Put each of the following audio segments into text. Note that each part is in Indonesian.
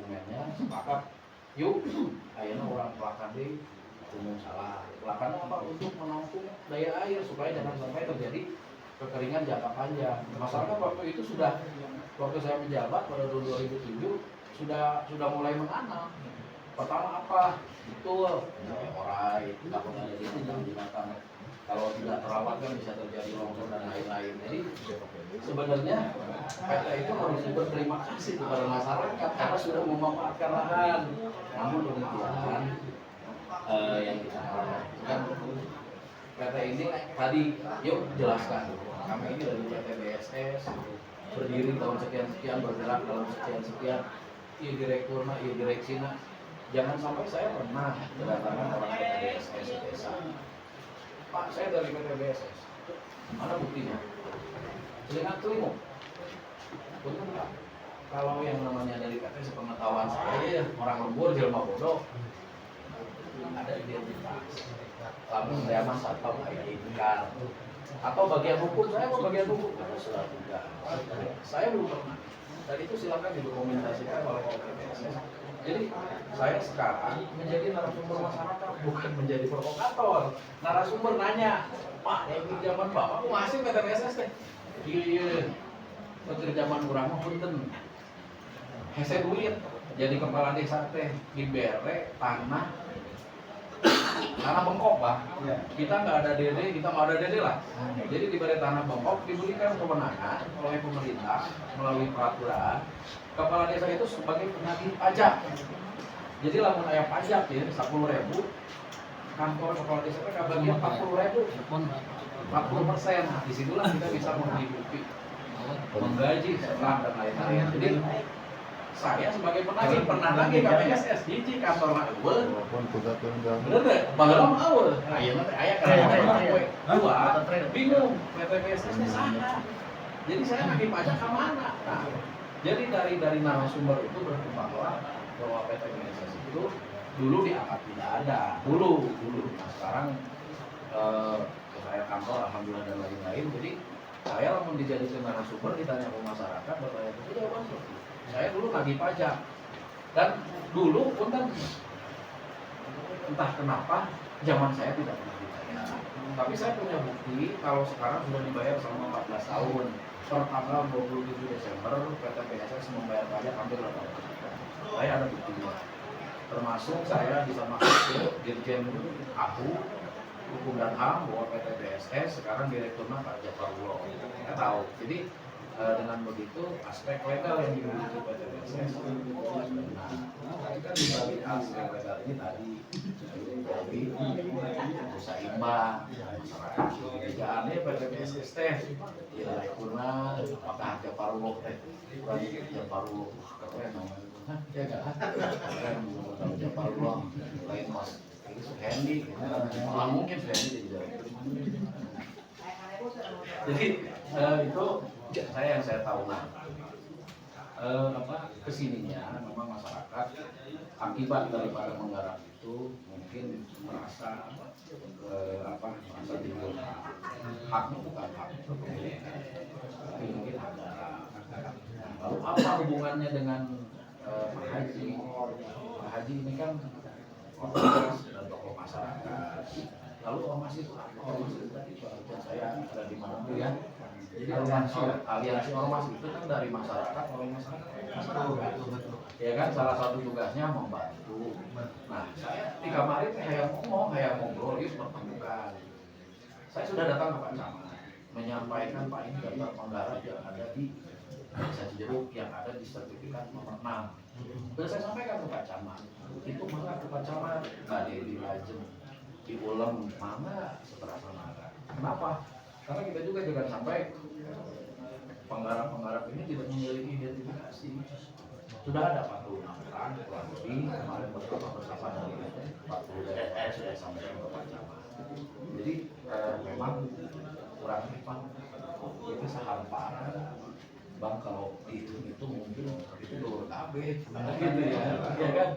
dokumennya, sepakat yuk ayeuna orang pelakan deh umum salah. Pelakan apa? Untuk menampung daya air supaya jangan sampai terjadi kekeringan jangka panjang. Masyarakat waktu itu sudah, waktu saya menjabat pada tahun 2007 sudah mulai menanam. Pertama apa? Betul, orai, takut ada di binatang. Kalau tidak terawat kan bisa terjadi longsor dan lain-lain. Jadi sebenarnya PT itu harus berterima kasih kepada masyarakat karena sudah memanfaatkan lahan. Namun demikian yang kita kan PT ini tadi yuk jelaskan. Kami ini dari PT BSS berdiri tahun sekian-sekian, bergerak dalam sekian-sekian, iya direkturna, iya direksina. Jangan sampai saya pernah kedatangan orang PT BSS di desa. Pak, saya dari PT BSS. Mana buktinya? Selingan telimuk. Betul Pak. Kalau yang namanya dari PT sepengetahuan saya, orang lembur, jelma bodoh, ada identitas. Lalu saya mas satpam ID card. Atau bagian hukum, saya mau bagian hukum ada surat tugas. Saya belum pernah. Dan itu silakan didokumentasikan oleh PT BSS. Jadi saya sekarang menjadi narasumber masyarakat, bukan menjadi provokator. Narasumber nanya, Pak, yang di zaman Bapak, aku masih PT BSS teh. Iya, waktu zaman kurang mah punten. Hese duit, jadi kepala desa teh dibere tanah bengkok Pak. Kita nggak ada DD, kita nggak ada DD lah. Jadi diberi tanah bengkok, diberikan kewenangan oleh pemerintah melalui peraturan. Kepala desa itu sebagai penagih pajak. Jadi lamun aya pajak ya 10.000, kantor kepala desa itu bagian 40.000, 40%. Nah, disitulah kita bisa menghidupi, menggaji, serang dan lain-lain. Jadi saya sebagai penagih pernah lagi KPSS hiji kantor eueuh. Bener teh? Baheula mah eueuh. Ayeuna teh aya karena dua bingung PT BSS teh saha. Jadi saya nagih pajak ka mana? Nah, jadi dari narasumber itu berkembanglah bahwa PT BSS itu dulu dianggap tidak ada. Dulu. Nah, sekarang saya kantor alhamdulillah dan lain-lain. Jadi saya lamun dijadikan narasumber ditanya ke masyarakat bertanya itu jawaban seperti saya dulu nagih pajak dan dulu pun kan entah kenapa zaman saya tidak pernah dibayar. Tapi saya punya bukti kalau sekarang sudah dibayar selama 14 tahun. Per tanggal 27 Desember PT BSS membayar pajak hampir 8 juta. Saya ada buktinya. Termasuk saya bisa masuk ke Dirjen AHU Hukum dan HAM bahwa PT BSS sekarang direkturnya Pak Jafarullah. Saya tahu. Jadi dengan begitu aspek legal yang dimiliki PT BSS kan dibalik aspek legal ini tadi jadi usaha imbang masyarakat kerjaannya PT BSS teh direkturna apakah Jafarullah teh Jafarullah keren namanya ya enggak keren Jafarullah lain mas Hendy malah mungkin Hendy jadi direktur. Jadi itu yang saya tahu kesininya memang masyarakat akibat daripada menggarap itu mungkin merasa merasa timbul haknya bukan hak kepemilikan tapi mungkin hak darah. Lalu apa hubungannya dengan Pak Haji? Pak Haji ini kan ormas dan tokoh masyarakat. Lalu ormas itu apa? Ormas itu tadi saya ada di mana ya? Jadi aliansi ormas itu kan dari masyarakat oleh masyarakat. Ya kan salah satu tugasnya membantu. Nah saya di kamar ini kayak ngobrol itu pertemukan. Saya sudah datang ke Pak Camat menyampaikan Pak ini daftar penggarap yang ada di Desa Cijeruk yang ada di sertifikat nomor 6. Dan saya sampaikan ke Pak Camat. Itu maka ke Pak Camat nggak di Lajem di Ulem mana setelah sana. Kenapa? Karena kita juga jangan sampai penggarap-penggarap ini tidak memiliki identifikasi. Sudah ada 46 orang kurang lebih kemarin bersama dari 40 daerah sudah sampai ke Pak Camat. Jadi memang kurang lebih itu sehamparan. Bang kalau itu mungkin itu dulu KB gitu ya kan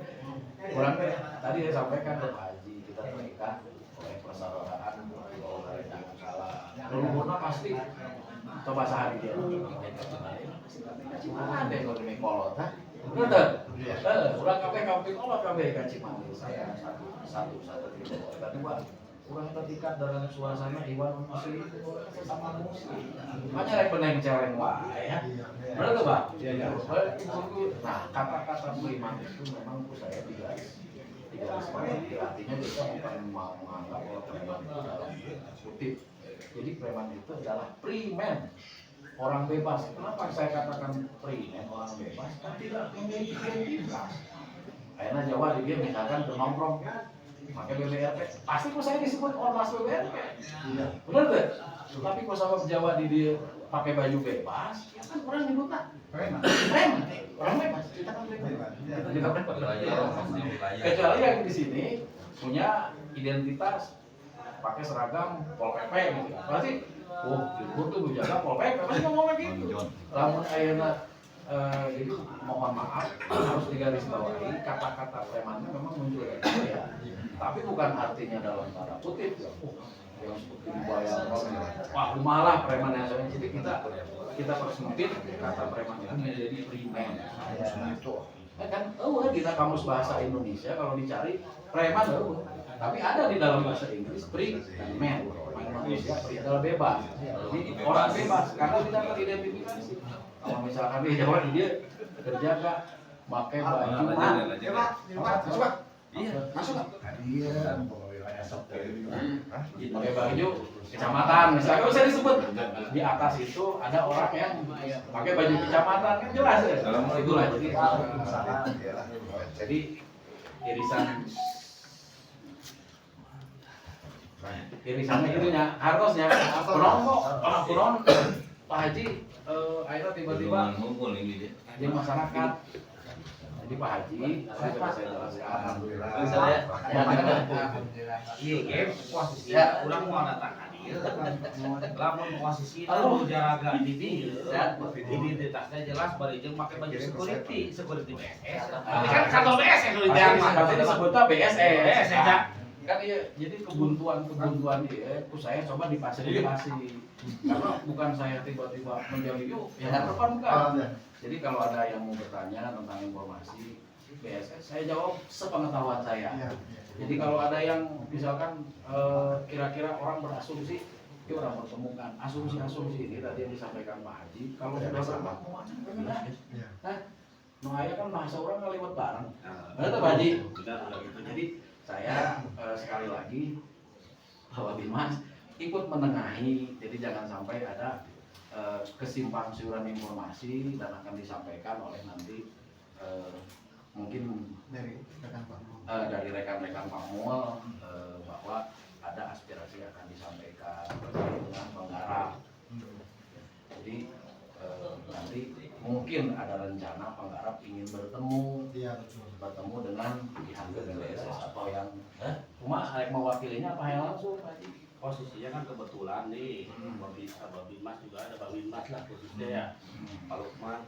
kurang tadi saya sampaikan ke Pak Haji kita terikat oleh persaudaraan kalau hari jangan salah leluhurnya pasti coba sehari dia gimana deh kalau ini kolot Bener. Urang kabeh kampung olah kabeh ka Cimahi. Saya satu kedua. Urang eta tingkat dalam suasana Iwan muslim sama muslim. Makanya rek beneng celeng wae ya. Bener tuh, Pak? Iya. Nah, kata-kata beriman itu memang saya tidak seperti artinya kita bukan mau menganggap bahwa preman itu dalam kutip. Jadi preman itu adalah primen, orang bebas. Kenapa saya katakan primen, orang bebas? Kan tidak memiliki identitas. Akhirnya Jawa di dia misalkan nongkrong pakai BBRP, pasti kok saya disebut ormas BBRP. Benar tuh? Tapi kalau sama Jawa di dia pakai baju bebas, ya kan orang nyebutnya preman. Orang bebas, kita kan bebas. Kita kecuali yang di sini punya identitas pakai seragam Pol PP gitu. Pasti gue tuh jaga Pol PP, pasti ngomong lagi gitu. Lamun ayeuna jadi mohon maaf harus digarisbawahi kata-kata premannya memang muncul ya. Tapi bukan artinya dalam tanda kutip ya. Yang seperti dibayar wah malah preman yang soalnya. Jadi kita persempit kata preman itu menjadi primen. Kan di kamus bahasa Indonesia kalau dicari preman tapi ada di dalam bahasa Inggris primen. Manusia pria adalah bebas. Jadi orang bebas karena tidak teridentifikasi. Kalau misalkan dia Jawa dia kerja gak pakai baju masuk pakai baju kecamatan misalnya bisa disebut di atas itu ada orang yang pakai baju kecamatan kan jelas ya itulah jadi irisannya gitunya harusnya kurang Pak Haji akhirnya tiba-tiba dia masyarakat. Jadi Pak Haji, saya jelaskan. Alhamdulillah. Iya, posisi ulang mau datang hadir. Lamun posisi itu jaraga di dia, identitasnya jelas bari jeung make baju security BSS. Tapi kan kantor BSS dulu jangan. Tapi disebutnya BSS. Kan iya, jadi kebuntuan dia, saya coba difasilitasi. Karena bukan saya tiba-tiba menjauhi yuk, ya harapan bukan. Jadi kalau ada yang mau bertanya tentang informasi BSS, saya jawab sepengetahuan saya. Jadi kalau ada yang misalkan kira-kira orang berasumsi, ya orang bertemukan asumsi ini tadi yang disampaikan Pak Haji. Kalau sudah berapa mana? Nah, ayah kan bahasa orang ngaliwat bareng. Benar Pak Haji? Jadi saya sekali lagi bahwa Bimas ikut menengahi, jadi jangan sampai ada kesimpang siuran informasi dan akan disampaikan oleh nanti mungkin dari rekan-rekan Pak Mual bahwa ada aspirasi yang akan disampaikan terkait dengan penggarap. Jadi nanti mungkin ada rencana penggarap ingin bertemu dengan pihak BPSS atau yang mewakilinya apa yang langsung Pak Haji? Posisinya kan kebetulan nih Babimas juga ada Babimas lah posisinya ya. Pak Lukman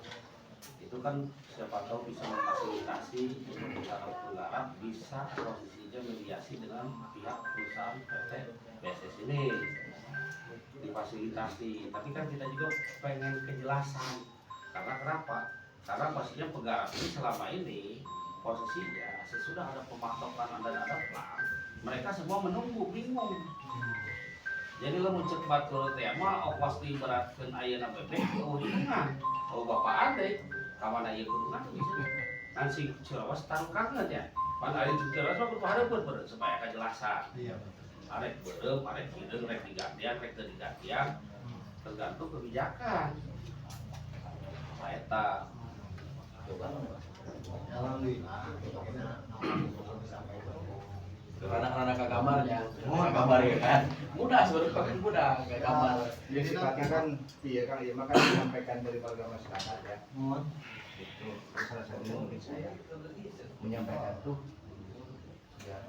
itu kan siapa tahu bisa memfasilitasi untuk usaha penggarap bisa posisinya mediasi dengan pihak perusahaan PT BSS ini difasilitasi. Tapi kan kita juga pengen kejelasan karena kenapa? Karena pastinya penggarap ini selama ini posisinya sesudah ada pematokan ada plan mereka semua menunggu bingung. Jadi lo mencek batur teh mah ongkos diberatkeun ayeuna bebek uringan. Oh bapak ade kamana ieu kurungan bisa. Kan si Cirawas tangkangeun ya. Pan ari Cirawas mah kudu hareupeun supaya kajelasan. Iya betul. Arek beureup, arek hideung rek digantian, rek teu digantian. Tergantung kebijakan. Eta alhamdulillah anak-anak ke kamarnya, kamar ya kan, mudah sebenarnya mudah kayak kamar. Jadi sifatnya kan, iya kan, iya makanya disampaikan dari warga masyarakat ya. Itu salah satu mungkin saya menyampaikan tuh,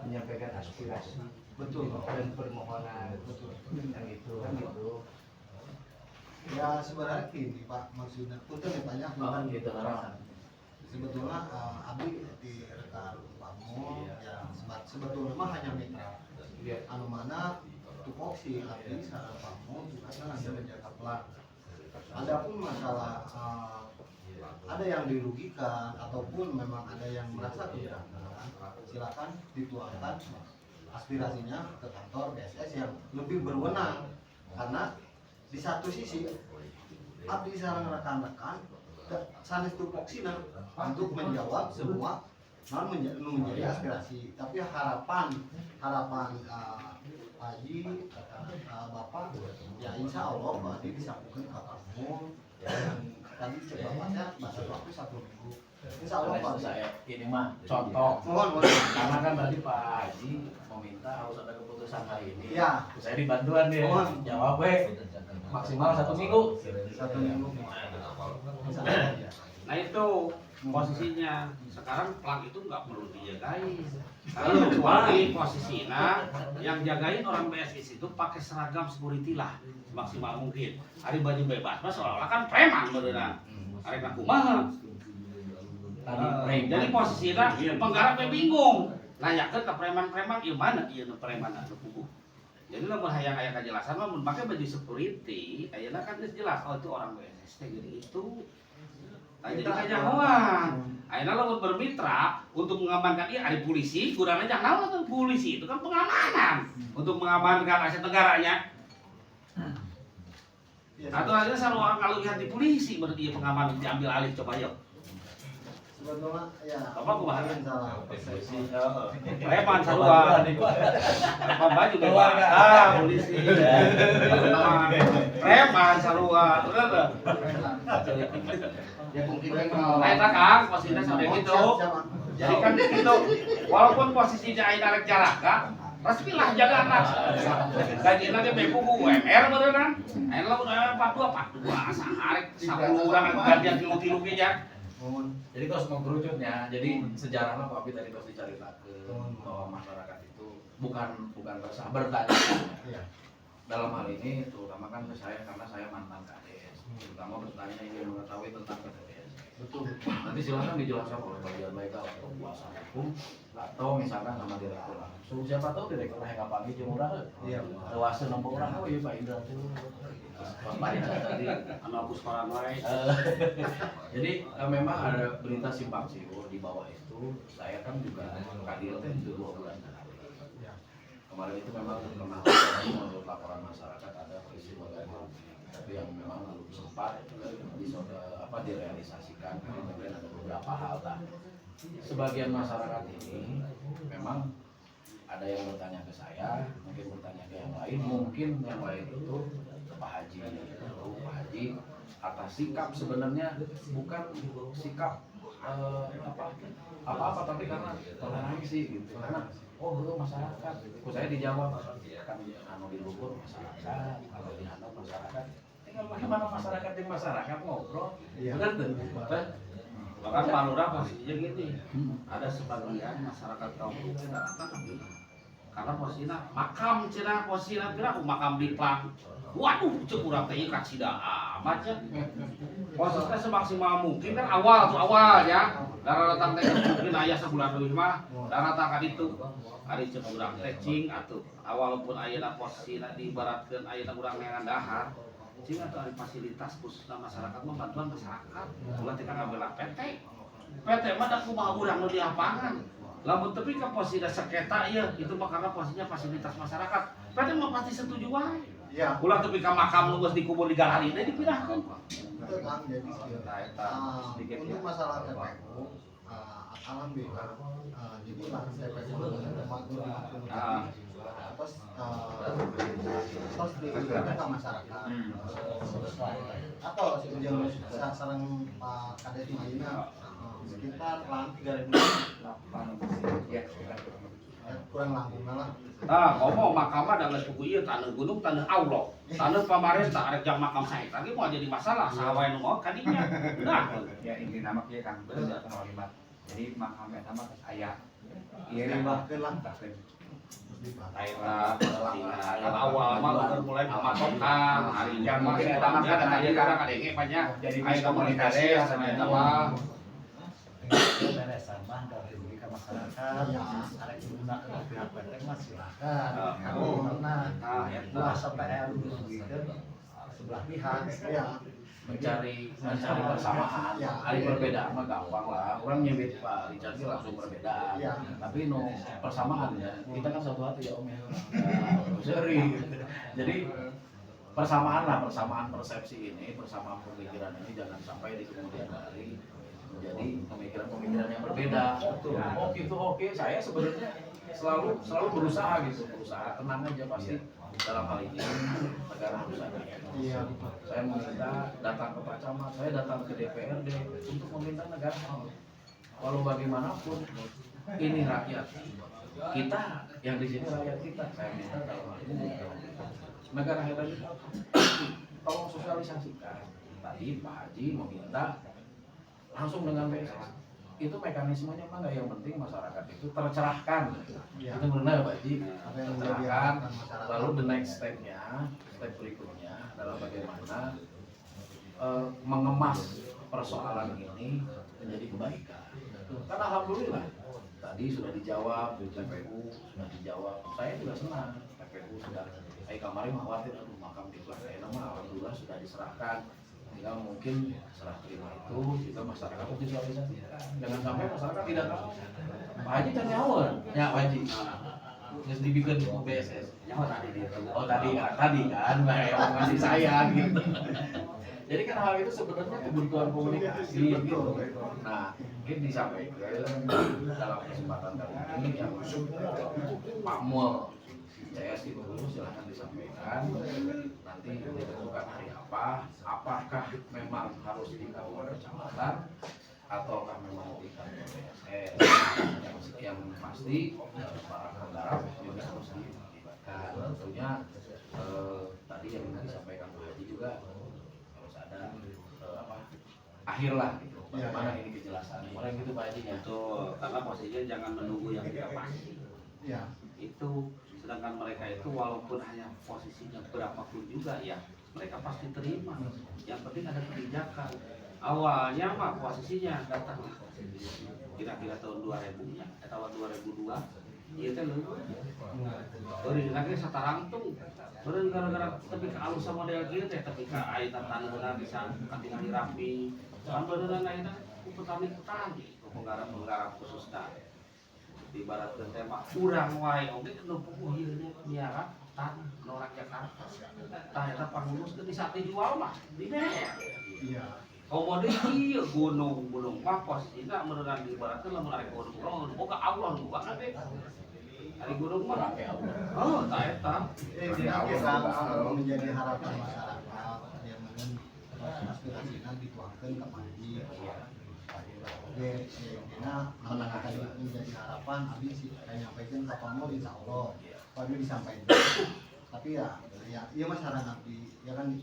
menyampaikan aspirasi, betul, dan permohonan, betul, yang itu, kan gitu. Ya sebenarnya ini Pak maksudnya, untuk banyak bukan gitu kan. Sebetulnya Abi di rekan Pamu yang sebetulnya mah hanya mitra. Anu mana tupoksi Abi sareng Pamu juga kan ada menjaga pelak. Adapun masalah ada yang dirugikan ataupun memang ada yang merasa keberatan, silakan dituangkan aspirasinya ke kantor BSS yang lebih berwenang, karena di satu sisi abdi sareng rekan-rekan sanes tupoksina untuk menjawab semua menjadi aspirasi, tapi harapan Haji Bapak ya insya Allah Pak Adi disambungkan ke kamu dan tadi cepatnya masa waktu 1 minggu insya Allah Pak Adi. Saya ini mah contoh Mohon karena kan tadi Pak Haji meminta harus ada keputusan hari ini. Ya. Saya dibantuan dia. Mohon. Jawab maksimal 1 minggu. 1 minggu. Insya Allah, ya. Nah itu posisinya sekarang plang itu nggak perlu dijagai. Kalau kecuali posisinya yang jagain orang BSS itu pakai seragam security lah semaksimal mungkin. Hari baju bebas, mas seolah-olah kan preman beneran. Hari aku mah. Jadi posisinya penggarap bingung. Nanyakan ke preman-preman, iya mana iya preman anu puguh. Jadi lamun hayang aya kajelasan mah mun make baju security, ayeuna kan geus jelas oh itu orang BSS jadi itu. Nah, jadi kajangan. Ayeuna lamun bermitra untuk mengamankan ieu ada polisi, kurang aja naon polisi itu kan pengamanan untuk mengamankan aset negaranya. Atau aja selalu orang kalau lihat di polisi berarti dia pengaman diambil alih coba yuk. Sebetulnya ya Apa kumaha? salah persepsi. Preman sarua. Apa baju bebas. Polisi. Preman sarua. Ya mungkin kan Nah, eta Kang, posisinya sampai gitu. Jadi kan gitu. Walaupun posisinya ayeuna rek jalaka, resmi lah jaga anak. Gajina ge beku ku UMR beneran. Ayeuna lamun 42 asa arek 10 urang gantian tilu-tilu ge ya. Jadi terus mengkerucutnya, jadi sejarahnya Pak Abi tadi terus diceritakan bahwa masyarakat itu bukan resah bertanya. Iya. Dalam hal ini terutama kan ke saya karena saya mantan KDS, terutama bertanya ingin mengetahui tentang KDS. Betul. Nanti silakan dijelaskan oleh bagian baik atau kuasa hukum atau misalkan sama direktur langsung. Siapa tahu direktur yang pagi jeung urang. Iya. Lewasnya 60 orang oh iya Pak Indra tuh. Bapak tadi Anu hapus koran wae. Jadi memang ada berita simpang siur di bawah itu. Saya kan juga kadil kan itu 2 bulan sekali. Kemarin itu memang terkenal menurut laporan masyarakat ada peristiwa gagal, tapi yang memang belum sempat direalisasikan. Kemudian ada beberapa hal lah. Sebagian masyarakat ini memang ada yang bertanya ke saya, mungkin bertanya ke yang lain, mungkin yang lain itu Pak Haji, Pak Haji atas sikap sebenarnya bukan sikap apa-apa tapi karena toleransi gitu. Karena itu masyarakat. Kok saya dijawab kan anu di Luhur masyarakat, kalau di Handap masyarakat. Tinggal bagaimana masyarakat dengan masyarakat ngobrol. Iya. Benar tuh. Bahkan Pak Lurah posisinya gini, ada sebagian masyarakat kaum Bugis datang karena posisinya makam cenah posisinya kira makam di Plang. Waduh, cek urang teh ieu kasida amat ya. Posisinya semaksimal mungkin kan awal ya. Dara datang teh mungkin aya sabulan leuwih mah, dara datang ka ditu. Ari cek urang teh cing atuh. Walaupun ayeuna posisinya diibaratkeun ayeuna urang neangan dahar. Cing atuh ari fasilitas khususna masyarakat mah bantuan masyarakat. Ulah teh ngambil PT. PT mah da kumaha urang nu di lapangan. Lamun tepi ka posisinya seketa ieu, itu mah karena posisinya fasilitas masyarakat. PT mah pasti setuju wae. Iya. Ulah tepi ka makam nu geus dikubur di galari teh dipindahkeun. Itu Kang jadi untuk masalah TPU alhamdulillah jadi lahan TPU terus diberikan ke masyarakat atau yang sarang Pak Kades Madina sekitar lahan 3.000 kurang langkung lah. Ngomong makam ada geus kuku ieu taneuh gunung taneuh Allah. Taneuh pamarentah arek jang makam sae lagi mau jadi masalah saha wae nu mau kadinya. Nah, ya inti nama kieu Kang bener kalimat. Jadi makam eta mah geus aya. Ieu Bahkeun lah. Kan awal mah udah mulai pematokan hari jam mah Mungkin eta mah kan aja aya karena kadenge banyak jadi aya komunikasi sama eta mah. beresan mah dari ke masyarakat ada digunakan pihak PT mah silakan karena Nah, eta kuasa PL gitu sebelah pihak ya mencari persamaan. Ya. Hari perbedaan mah gampang lah. Orang nyebut Pak Richard sih langsung perbedaan. Ya. Tapi no persamaan ya. Kita kan satu hati ya Om ya. Seri. Jadi persamaan persepsi ini, persamaan pemikiran ini jangan sampai di kemudian hari menjadi pemikiran-pemikiran yang berbeda. Oh gitu, oke. Saya sebenarnya selalu berusaha tenang aja pasti. Dalam hal ini negara harus ada. Iya. Saya meminta datang ke Pak Camat, saya datang ke DPRD untuk meminta negara. Walau bagaimanapun ini rakyat kita yang di sini rakyat kita. Saya minta dalam hal ini negara hebat itu tolong sosialisasikan. Tadi Pak Haji meminta langsung dengan BSS. Itu mekanismenya mah nggak, yang penting masyarakat itu tercerahkan. Ya. Itu benar Pak Haji, Apa yang menjadi tercerahkan. harapan masyarakat. Lalu the next step berikutnya adalah bagaimana mengemas persoalan ini menjadi kebaikan. Kan alhamdulillah tadi sudah dijawab, PPU sudah dijawab. Saya juga senang PPU sudah. Kemarin khawatir makam di kelas saya nama alhamdulillah sudah diserahkan. Tinggal mungkin serah terima itu juga masyarakat harus divisualisasikan. Jangan sampai masyarakat tidak tahu. Pak Haji kan nyawa, ya Pak Haji. Terus dibikin BSS. Nyawa tadi dia. Oh tadi kan, kayak ngasih saya gitu. Jadi kan hal itu sebenarnya kebutuhan komunikasi gitu. Nah, mungkin disampaikan dalam kesempatan kali ini yang Pak Mul CS itu silahkan disampaikan. Nanti ditentukan hari apa, apakah memang harus di kantor kecamatan ataukah memang di kantor BSS. Yang pasti para penggarap juga harus dilibatkan. Tentunya tadi yang disampaikan Pak Haji juga harus ada akhir lah gitu. Bagaimana ini kejelasan. Orang gitu Pak Haji ya. Betul, karena posisinya jangan menunggu yang tidak pasti. Ya. Itu sedangkan mereka itu walaupun hanya posisinya berapapun juga ya mereka pasti terima. Yang penting ada kebijakan. Awalnya mah posisinya datang kira-kira tahun 2000 ya, tahun 2002 iya kan lu beri lagi satarangtung beri gara-gara tapi ke alusan model gitu teh tapi ke air tanah bisa kanting dirapi kan beneran ayeuna ku petani penggarap khususnya ibarat tema urang wae oge nu puguh ieu miara tanah orang Jakarta tah eta pangurus teh bisa dijual mah di bea. Iya. Komoditi gunung mah posisinya beneran ibaratkeun lamun ari gunung boga Allah nu boga teh. Ari gunung mah oh tah eta. Kita menjadi harapan masyarakat yang mungkin aspirasinya dituangkan ke Panji. Karena akan menjadi harapan habis saya nyampaikan ke Pak Mul insya Allah Pak Mul disampaikan. Tapi ya masyarakat ya kan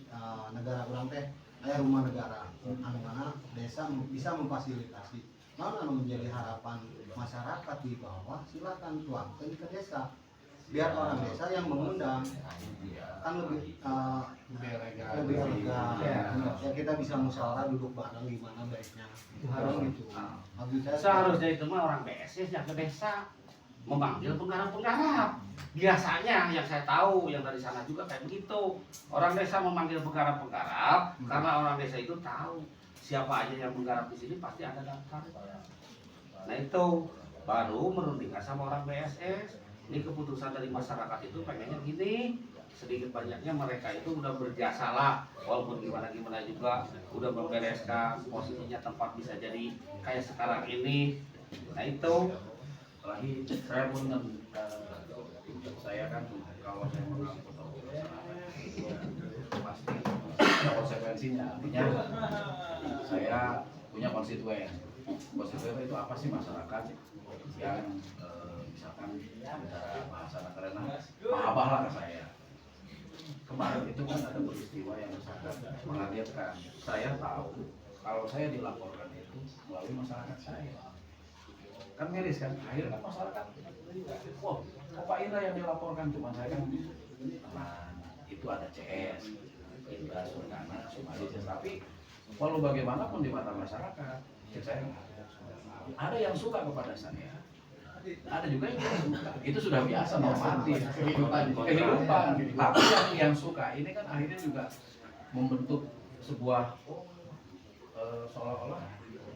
negara orang teh aya rumah negara anu mana desa bisa memfasilitasi. Anu menjadi harapan masyarakat di bawah silakan tuangkan ke desa. Biar orang desa yang mengundang kan lebih lega. Ya kita bisa musyawarah duduk bareng gimana baiknya. Harus gitu. Seharusnya itu mah orang BSS yang ke desa memanggil penggarap-penggarap. Biasanya yang saya tahu yang dari sana juga kayak begitu. Orang desa memanggil penggarap-penggarap karena orang desa itu tahu siapa aja yang menggarap di sini pasti ada daftar. Nah itu baru merundingkan sama orang BSS. Ini keputusan dari masyarakat itu pengennya gini. Sedikit banyaknya mereka itu udah berjasa lah, walaupun gimana juga udah membereskan posisinya tempat bisa jadi kayak sekarang ini. Nah itu Lagi saya pun saya kan kalau saya mengangkut pasti ada konsekuensinya. Artinya saya punya konstituen. Konstituen itu apa sih? Masyarakat yang misalkan bicara bahasa karena Pak Abah lah ke saya. Kemarin itu kan ada peristiwa yang sangat mengagetkan. Saya tahu kalau saya dilaporkan itu melalui masyarakat saya. Kan miris kan, akhirnya kan masyarakat kok Pak Indra yang dilaporkan, cuma saya kan teman, itu ada CS, Indra, Surkana, Sumadi, tapi walau bagaimanapun di mata masyarakat, ya saya ada yang suka kepada saya, ada juga yang tidak suka, itu sudah biasa normatif, kehidupan. Tapi yang suka ini kan akhirnya juga membentuk sebuah seolah-olah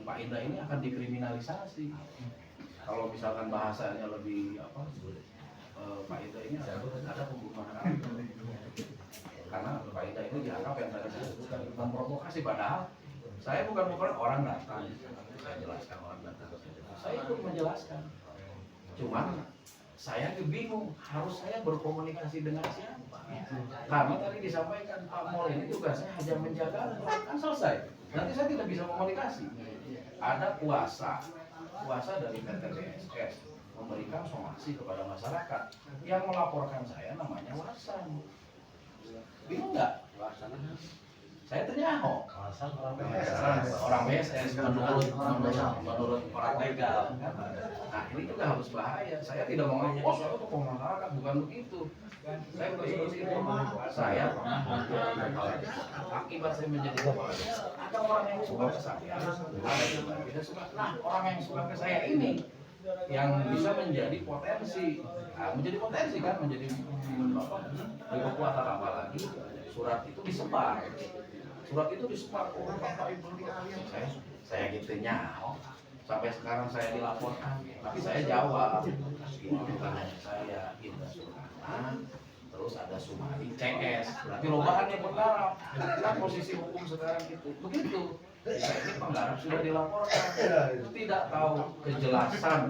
Pak Indra ini akan dikriminalisasi. Kalau misalkan bahasanya lebih apa, Pak Indra ini ada pembunuhan anak. Karena Pak Indra ini dianggap yang tadi saya sebutkan memprovokasi, padahal saya bukan orang datang. Saya jelaskan orang datang. Saya ikut menjelaskan. Cuman saya bingung harus saya berkomunikasi dengan siapa. Karena tadi disampaikan Pak Mol ini tugasnya hanya menjaga kan selesai. Nanti saya tidak bisa komunikasi. Ada kuasa dari PT BSS memberikan somasi kepada masyarakat. Yang melaporkan saya namanya Warsan. Bingung nggak? Warsan. Saya tanya, orang BSS menurut orang legal. Nah ini juga harus bahaya. Saya tidak mau ngomong, oh saya tokoh masyarakat, bukan begitu. Saya bukan seperti itu. Saya pernah akibat saya menjadi kepala desa. Ada orang yang suka ke saya, ada juga yang tidak suka. Nah orang yang suka ke saya ini yang bisa menjadi potensi, menjadi potensi kan, menjadi apa? Lebih kekuatan apalagi surat itu disebar. Surat itu disebar orang Bapak Ibu saya gitunya. Sampai sekarang saya dilaporkan, tapi saya jawab. Bukan hanya saya, Indra Surana, terus ada Sumadi CS. Berarti lobahan yang bergarap. Kan posisi hukum sekarang itu begitu. Saya ini penggarap sudah dilaporkan, tidak tahu kejelasan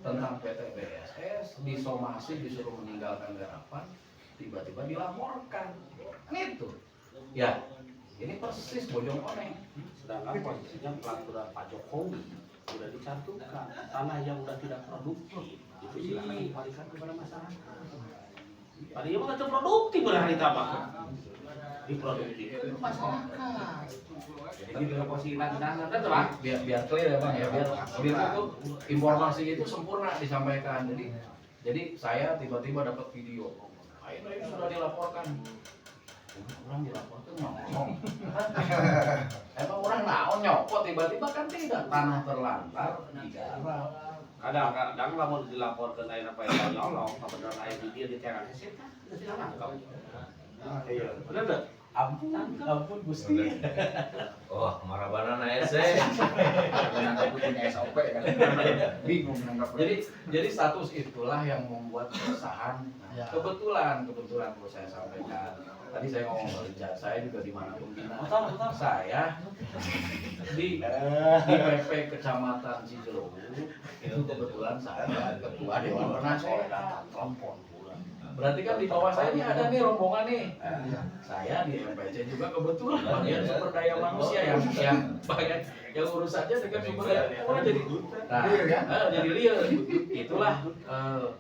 tentang PT BSS, disomasi disuruh meninggalkan garapan, tiba-tiba dilaporkan. Kan itu. Ya. Ini persis bojong koneng. Sedangkan posisinya peraturan Pak Jokowi sudah dicantumkan tanah yang sudah tidak produktif itu silakan dikembalikan kepada masyarakat. Tadinya mah itu produktif berarti tambah. Diproduktif itu masyarakat. Jadi dengan posisi nanti telah biar clear ya Bang ya, biar itu informasi itu sempurna disampaikan. Jadi saya tiba-tiba dapat video. Ini sudah dilaporkan. Orang dilaporkan nyokok. Emang orang naon nyokok tiba-tiba kan tidak, tanah terlantar digarap. kadang-kadang lamun dilaporkan ayeuna pae nyolong kebenaran aya di dia di terang sih kan tidak nangkap. Iya, bener enggak? Ampun Gusti. Oh, marabana na ese. Nangkap punya SOP kan. Bingung nangkap. Jadi status itulah yang membuat keresahan. Kebetulan perlu saya sampaikan. Tadi saya ngomong ke Richard, saya juga dimanapun saya di PP Kecamatan Cijeruk itu kebetulan saya ketua Dewan Penasehat. Berarti kan di bawah saya ini ada nih rombongan nih. Saya di MPC juga kebetulan bagian sumber daya manusia yang bagian yang urusannya dengan sumber daya jadi liar. Itulah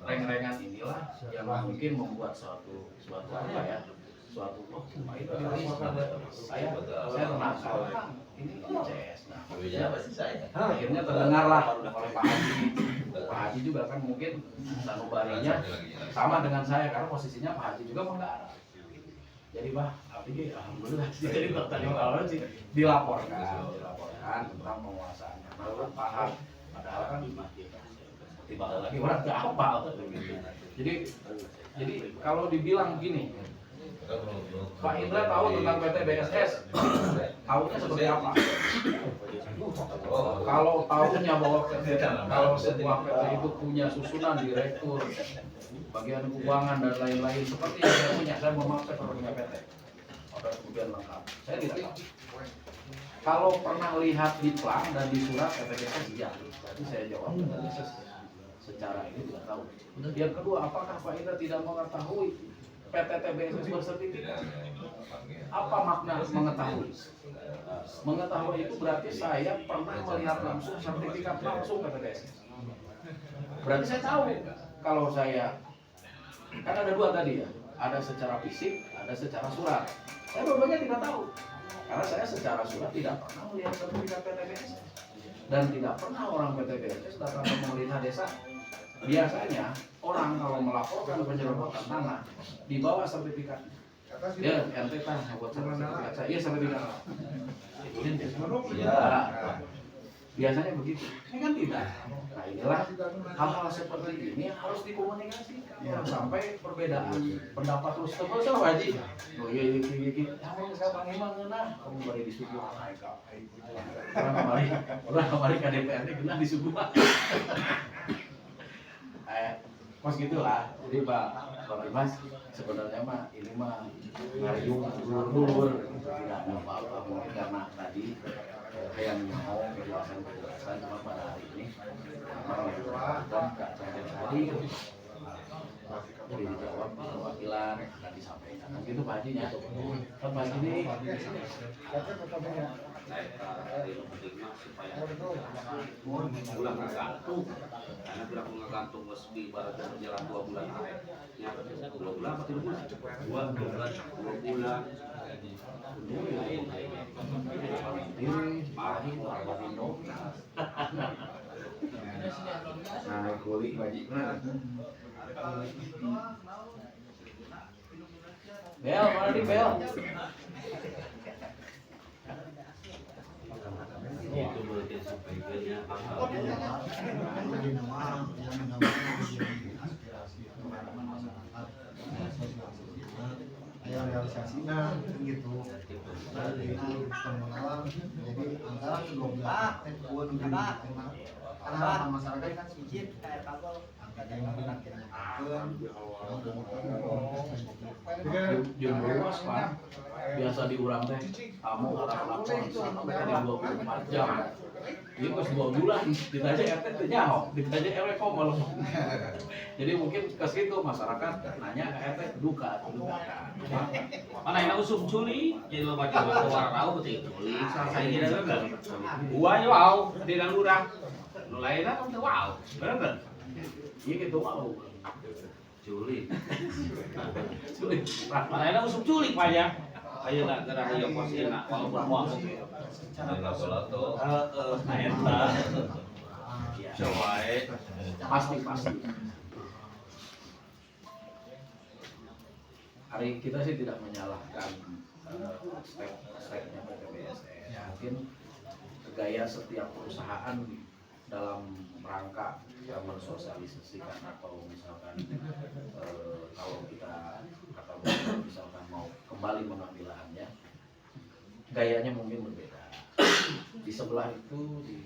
reng-rengan inilah yang mungkin membuat suatu apa ya? Suatu itu saya tenang ini CS. Nah, akhirnya terdengarlah oleh Pak Haji. Pak Haji juga kan mungkin sanubarinya sama dengan saya karena posisinya Pak Haji juga menggarap. Jadi alhamdulillah jadi tadi kalau sih dilaporkan tentang penguasaannya. Menurut paham padahal kan tiba lagi orang nggak hafal. Jadi kalau dibilang gini, Pak Indra tahu tentang PT BSS, tahunya seperti apa? Kalau tahunya bahwa kalau sebuah PT itu punya susunan direktur, bagian keuangan dan lain-lain seperti yang saya punya, saya memaksa kalau punya PT. Ada kemudian lengkap. Saya tidak tahu. Kalau pernah lihat di plan dan di surat PT BSS, iya. Berarti saya jawab secara ini tidak tahu. Yang kedua, apakah Pak Indra tidak mengetahui PT TBSS bersertifikat? Apa makna mengetahui? Mengetahui itu berarti saya pernah melihat langsung sertifikat langsung PT TBSS. Berarti saya tahu kalau saya kan ada dua tadi ya, ada secara fisik, ada secara surat. Saya dua-duanya tidak tahu karena saya secara surat tidak pernah melihat sertifikat PT TBSS dan tidak pernah orang PT TBSS datang ke pemerintah desa. Biasanya orang kalau melaporkan penyerobotan tanah dibawa sertifikat. Ya, ente kan buat sertifikat saya. Iya sertifikat. Ya. Biasanya begitu. Ini kan tidak. Nah Nah inilah hal-hal seperti ini yang harus dikomunikasikan. Jangan sampai perbedaan pendapat terus terus Pak Haji. Oh iya ya mau sekarang emang nah kamu bari disuguh anak ka. Orang kemarin ke DPRD kena disuguh. Mas gitulah. Jadi Pak Dimas sebenarnya mah ini mah ngariung ulur tidak ada apa-apa mungkin karena tadi yang mau penjelasan cuma pada hari ini dan Kak Cahaya tadi jadi dijawab perwakilan akan disampaikan gitu Pak Haji ya kan Pak Haji ini supaya bulan ngegantung karena bilang ngegantung mesti ibaratnya berjalan 2 bulan ya 2 bulan apa 3 bulan 2 bulan Nah, kulit wajib Bel, mana di Bel? itu berarti sebaiknya jadi nama yang menambahkan aspirasi teman-teman masyarakat yang realisasinya gitu dari pengenalan jadi antara kedua belah buat karena masyarakat kan sedikit angka yang luas Pak biasa diurang teh kamu harap lapor sampai 24 jam ini pas 2 bulan ditanya RT teh nyaho ditanya RW komol jadi mungkin ke situ masyarakat nanya ke RT duka mana yang usum culi jadi lo baca warau betul culi saya kira kan gua yo wow tidak lurah nu lainnya kan wow benar kan iya gitu mau culi mana yang usum culi pak ya ayo nak gerah ayo pos enak walaupun mau Lato-lato. eta Cobae. pasti hari kita sih tidak menyalahkan step-stepnya PPBSS mungkin gaya setiap perusahaan dalam rangka mensosialisasikan atau misalkan kalau kita atau misalkan mau kembali mengambil lahannya gayanya mungkin berbeda di sebelah itu di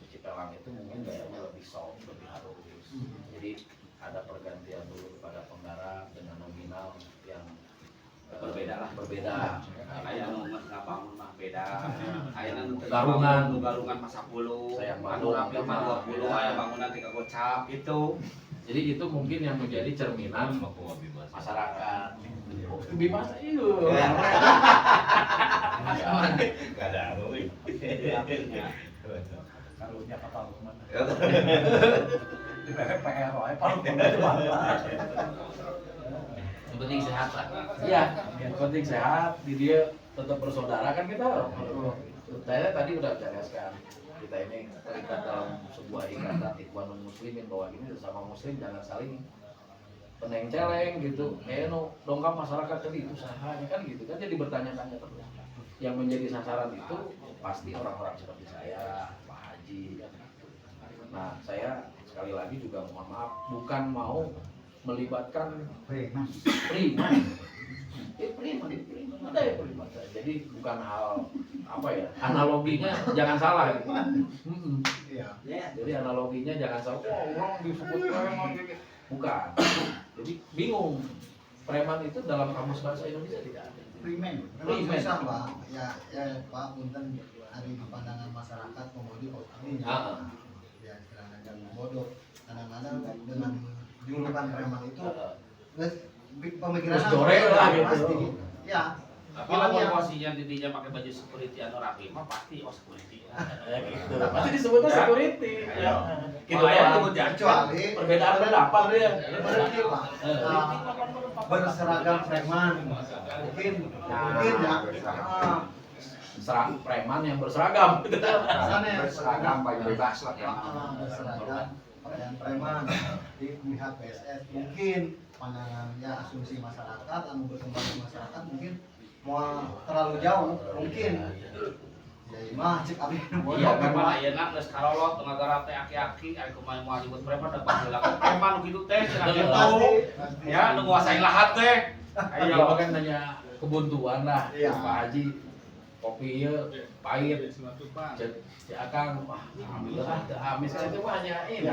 Cipelang itu mungkin gayanya lebih soft lebih halus jadi ada pergantian dulu kepada penggarap dengan nominal yang berbeda aya nu ngabangun mah beda aya nu garungan masa puluh sayang anu rapi mah 20 aya bangunan 3 gocap gitu jadi itu mungkin yang menjadi cerminan masyarakat Bimas itu Gak ada euy. Karunya kapal kemana? di PPPR wae paling cuma yang penting sehat lah iya yang penting sehat di dia tetap bersaudara kan kita saya tadi udah jelaskan kita ini terikat dalam sebuah ikatan ikhwanul muslimin bahwa ini sesama muslim jangan saling peneng celeng gitu no dongkap masyarakat tadi usahanya kan gitu kan jadi bertanya-tanya terus yang menjadi sasaran itu pasti orang-orang seperti saya Pak Haji kan gitu. Nah saya sekali lagi juga mohon maaf bukan mau melibatkan preman ada ya preman jadi bukan hal apa ya analoginya jangan salah gitu. Jadi analoginya jangan salah orang disebut preman bukan jadi bingung preman itu dalam kamus bahasa Indonesia tidak ada primen memang susah Pak ya Pak punten hari di pandangan masyarakat komodi kami ya istilahnya jangan bodoh kadang-kadang dengan julukan preman itu pemikiran lah gitu pasti ya tapi kalau posisinya didinya pakai baju security anu rapi mah pasti security gitu pasti disebutnya security gitu ya kecuali perbedaan pendapat dia berarti Pak berseragam preman mungkin ya serang preman yang berseragam berseragam baju bebas lah ya. berseragam pakaian preman di pihak PSS mungkin pandangan ya asumsi masyarakat anu berkembang di masyarakat mungkin mau terlalu jauh mungkin Ya mah cek abi Iya, memang ayeuna geus karolot tengah gara teh aki-aki ari kumaha moal nyebut preman da baheula preman kitu teh cenah pasti kitu. Ya nu nguasain lahat teh. Ayo Ayo. kan nanya kebuntuan lah, Iya. Pak Haji. Kopi ieu pahit. Si Akang, wah alhamdulillah teu amis saya teh mah hanya ini.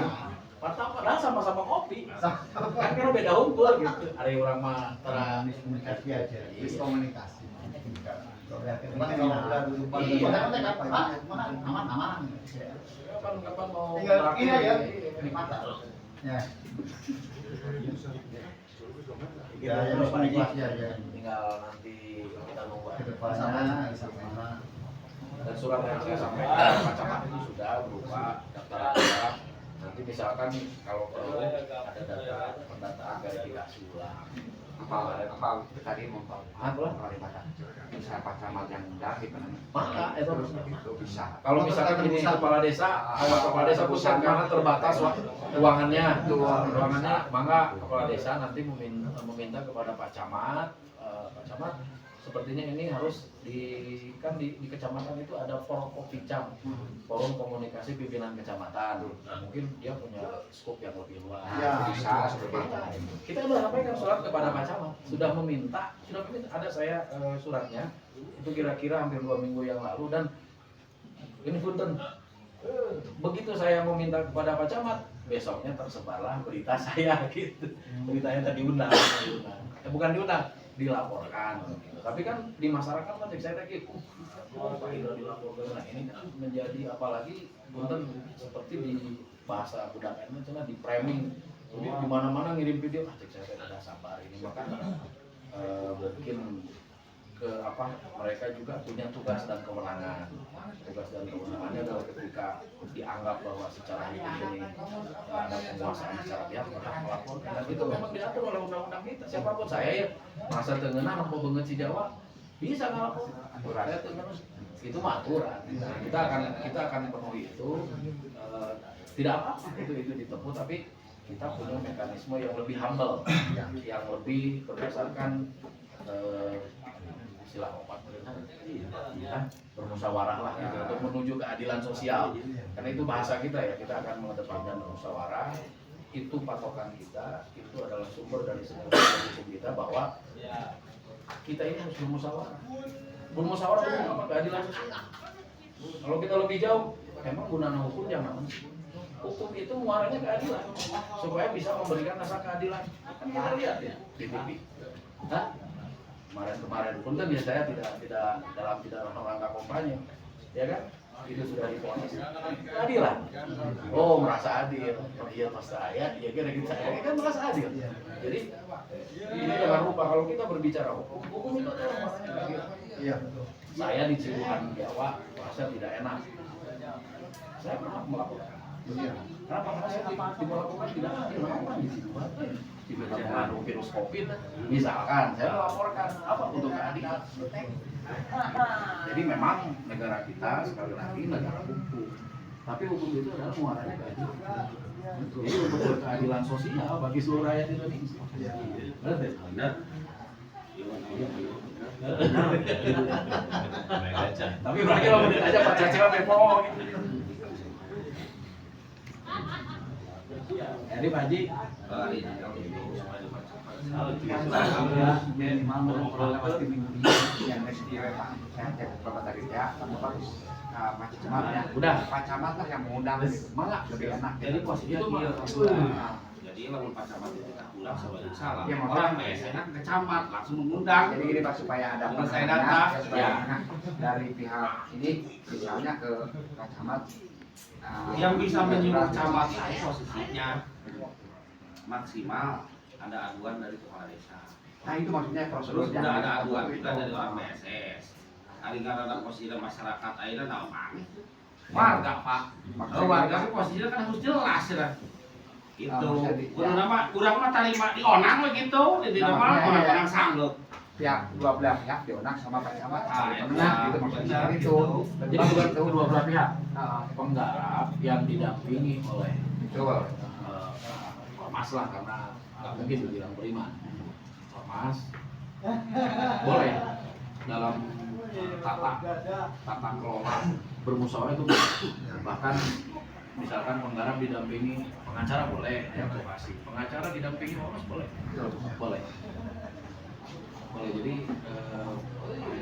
Padahal sama-sama kopi. Kan kalau beda unggul gitu. Ari urang mah tara Miskomunikasi aja. miskomunikasi. Emang kalau udah lupa Aman. kapan mau Tinggal terakhir, ini aja. kenikmatan. Ya. Ya, Ya, ya, ya. tinggal nanti kita nunggu Ke aja. depannya Sama. Dan surat yang saya sampaikan macam itu sudah berupa daftar. Nanti misalkan kalau perlu ada data pendataan verifikasi ulang. apa tadi membangun kalimantan misalnya Pak Camat yang muda gitu Maka itu itu bisa kalau misalkan ini kepala desa pusat karena terbatas ruangannya, maka kepala desa nanti meminta kepada Pak Camat, sepertinya ini harus di kecamatan itu ada Forkopicam, forum komunikasi pimpinan kecamatan. Mungkin dia punya skop yang lebih luas. Ya, Bisa seperti itu. Kita sudah sampaikan surat kepada Pak Camat, sudah meminta ada saya suratnya itu kira-kira hampir 2 minggu yang lalu dan ini punten. Begitu saya meminta kepada Pak Camat, besoknya tersebarlah berita saya gitu. Beritanya tadi diundang. Bukan diundang, dilaporkan. Tapi kan di masyarakat kan saya tadi, Pak Indra dilaporkan. Nah ini kan menjadi apalagi punten seperti di bahasa budaknya cina di framing. Jadi di mana-mana ngirim video, saya tidak sabar ini maka mungkin mereka juga punya tugas dan kewenangan. Tugas dan kewenangannya adalah ketika dianggap bahwa secara hukum ini ada penguasaan secara pihak maka melaporkan. Dan itu memang diatur oleh undang-undang kita. Siapapun saya ya masa tengenah mau banget si Jawa bisa ngelapor. Saya tengenah itu mah aturan. Kita akan penuhi itu. Tidak apa-apa itu ditempuh tapi kita punya mekanisme yang lebih humble, yang lebih berdasarkan istilah opat bermusyawarah lah gitu, untuk menuju keadilan sosial. Karena itu bahasa kita ya, kita akan mengedepankan bermusyawarah. Itu patokan kita, itu adalah sumber dari segala hukum kita bahwa kita ini harus bermusyawarah. Bermusyawarah untuk apa? Keadilan sosial. Kalau kita lebih jauh, emang gunanya hukum jangan. Hukum itu muaranya keadilan supaya bisa memberikan rasa keadilan. Kan kita lihat ya di TV. Kemarin pun kan biasanya tidak dalam rangka kampanye, ya kan? Itu sudah diponis keadilan. Oh merasa adil, iya pas saya, iya kira kita saya kan merasa adil. Jadi ini jangan lupa kalau kita berbicara hukum itu adalah muaranya keadilan. Iya. Saya di Cibuhan Jawa merasa tidak enak. Saya pernah melaporkan. Kenapa? Karena saya dilakukan tidak adil di Cibuhan. Dengan virus COVID, misalkan saya melaporkan apa untuk keadilan. Jadi memang negara kita sekali lagi negara hukum, tapi hukum itu adalah muaranya keadilan. Jadi untuk keadilan sosial bagi seluruh rakyat Indonesia. Benar. Tapi berakhir lo menit aja Pak Caca Bemo gitu. Jadi Pak Haji, minimal ngobrol lewat tim minggu ini yang next year Pak saya cek bapak tadi ya bagus Pak Camat ya udah Pak Camat lah yang mengundang gitu malah lebih enak jadi posisinya Itu jadi lamun Pak Camat itu tak ulang sebagai salah. Ya, Orang biasanya ke camat langsung mengundang. jadi ini Pak supaya ada Selesai penanganan, data. ya, supaya dari pihak ini misalnya ke Pak Camat Yang bisa menyuruh camat itu posisinya maksimal ada aduan dari kepala desa. nah itu maksudnya prosedur Terus udah ada aduan juga dari orang BSS. Hari ada posisi masyarakat akhirnya naon warga Pak. Kalau warga itu posisinya kan harus jelas ya. Itu. Kurang mah tarima dionang begitu. Di nama orang sanggup. pihak dua belah pihak dionang sama Pak Camat Nah, gitu maksudnya benar. itu jadi bukan dua belah pihak, penggarap yang didampingi oleh betul ormas lah karena nggak mungkin dibilang beriman. Ormas boleh dalam tata kelola bermusyawarah itu bahkan misalkan penggarap didampingi pengacara boleh advokasi, pengacara didampingi ormas boleh. Jadi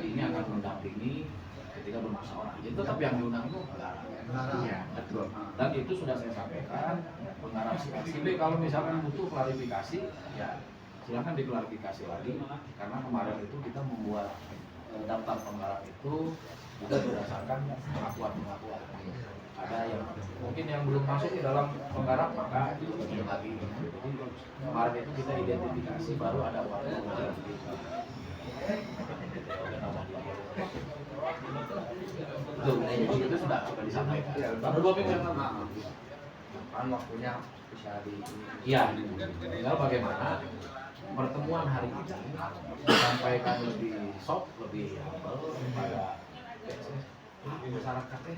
ini akan mendampingi ketika bermusyawarah. Jadi tetap yang diundang itu pengarap. Iya, Betul. Dan itu sudah saya sampaikan pengarap si B kalau misalkan butuh klarifikasi ya silahkan diklarifikasi lagi karena kemarin itu kita membuat daftar penggarap itu juga berdasarkan pengakuan. Ada yang mungkin yang belum masuk di dalam penggarap maka diulangi lagi. Jadi kemarin itu kita identifikasi baru ada waktu betul, itu sudah disampaikan. Baru 2 minggu yang lalu. Kan waktunya bisa di Iya, tinggal bagaimana pertemuan hari ini disampaikan lebih soft, lebih humble kepada masyarakatnya.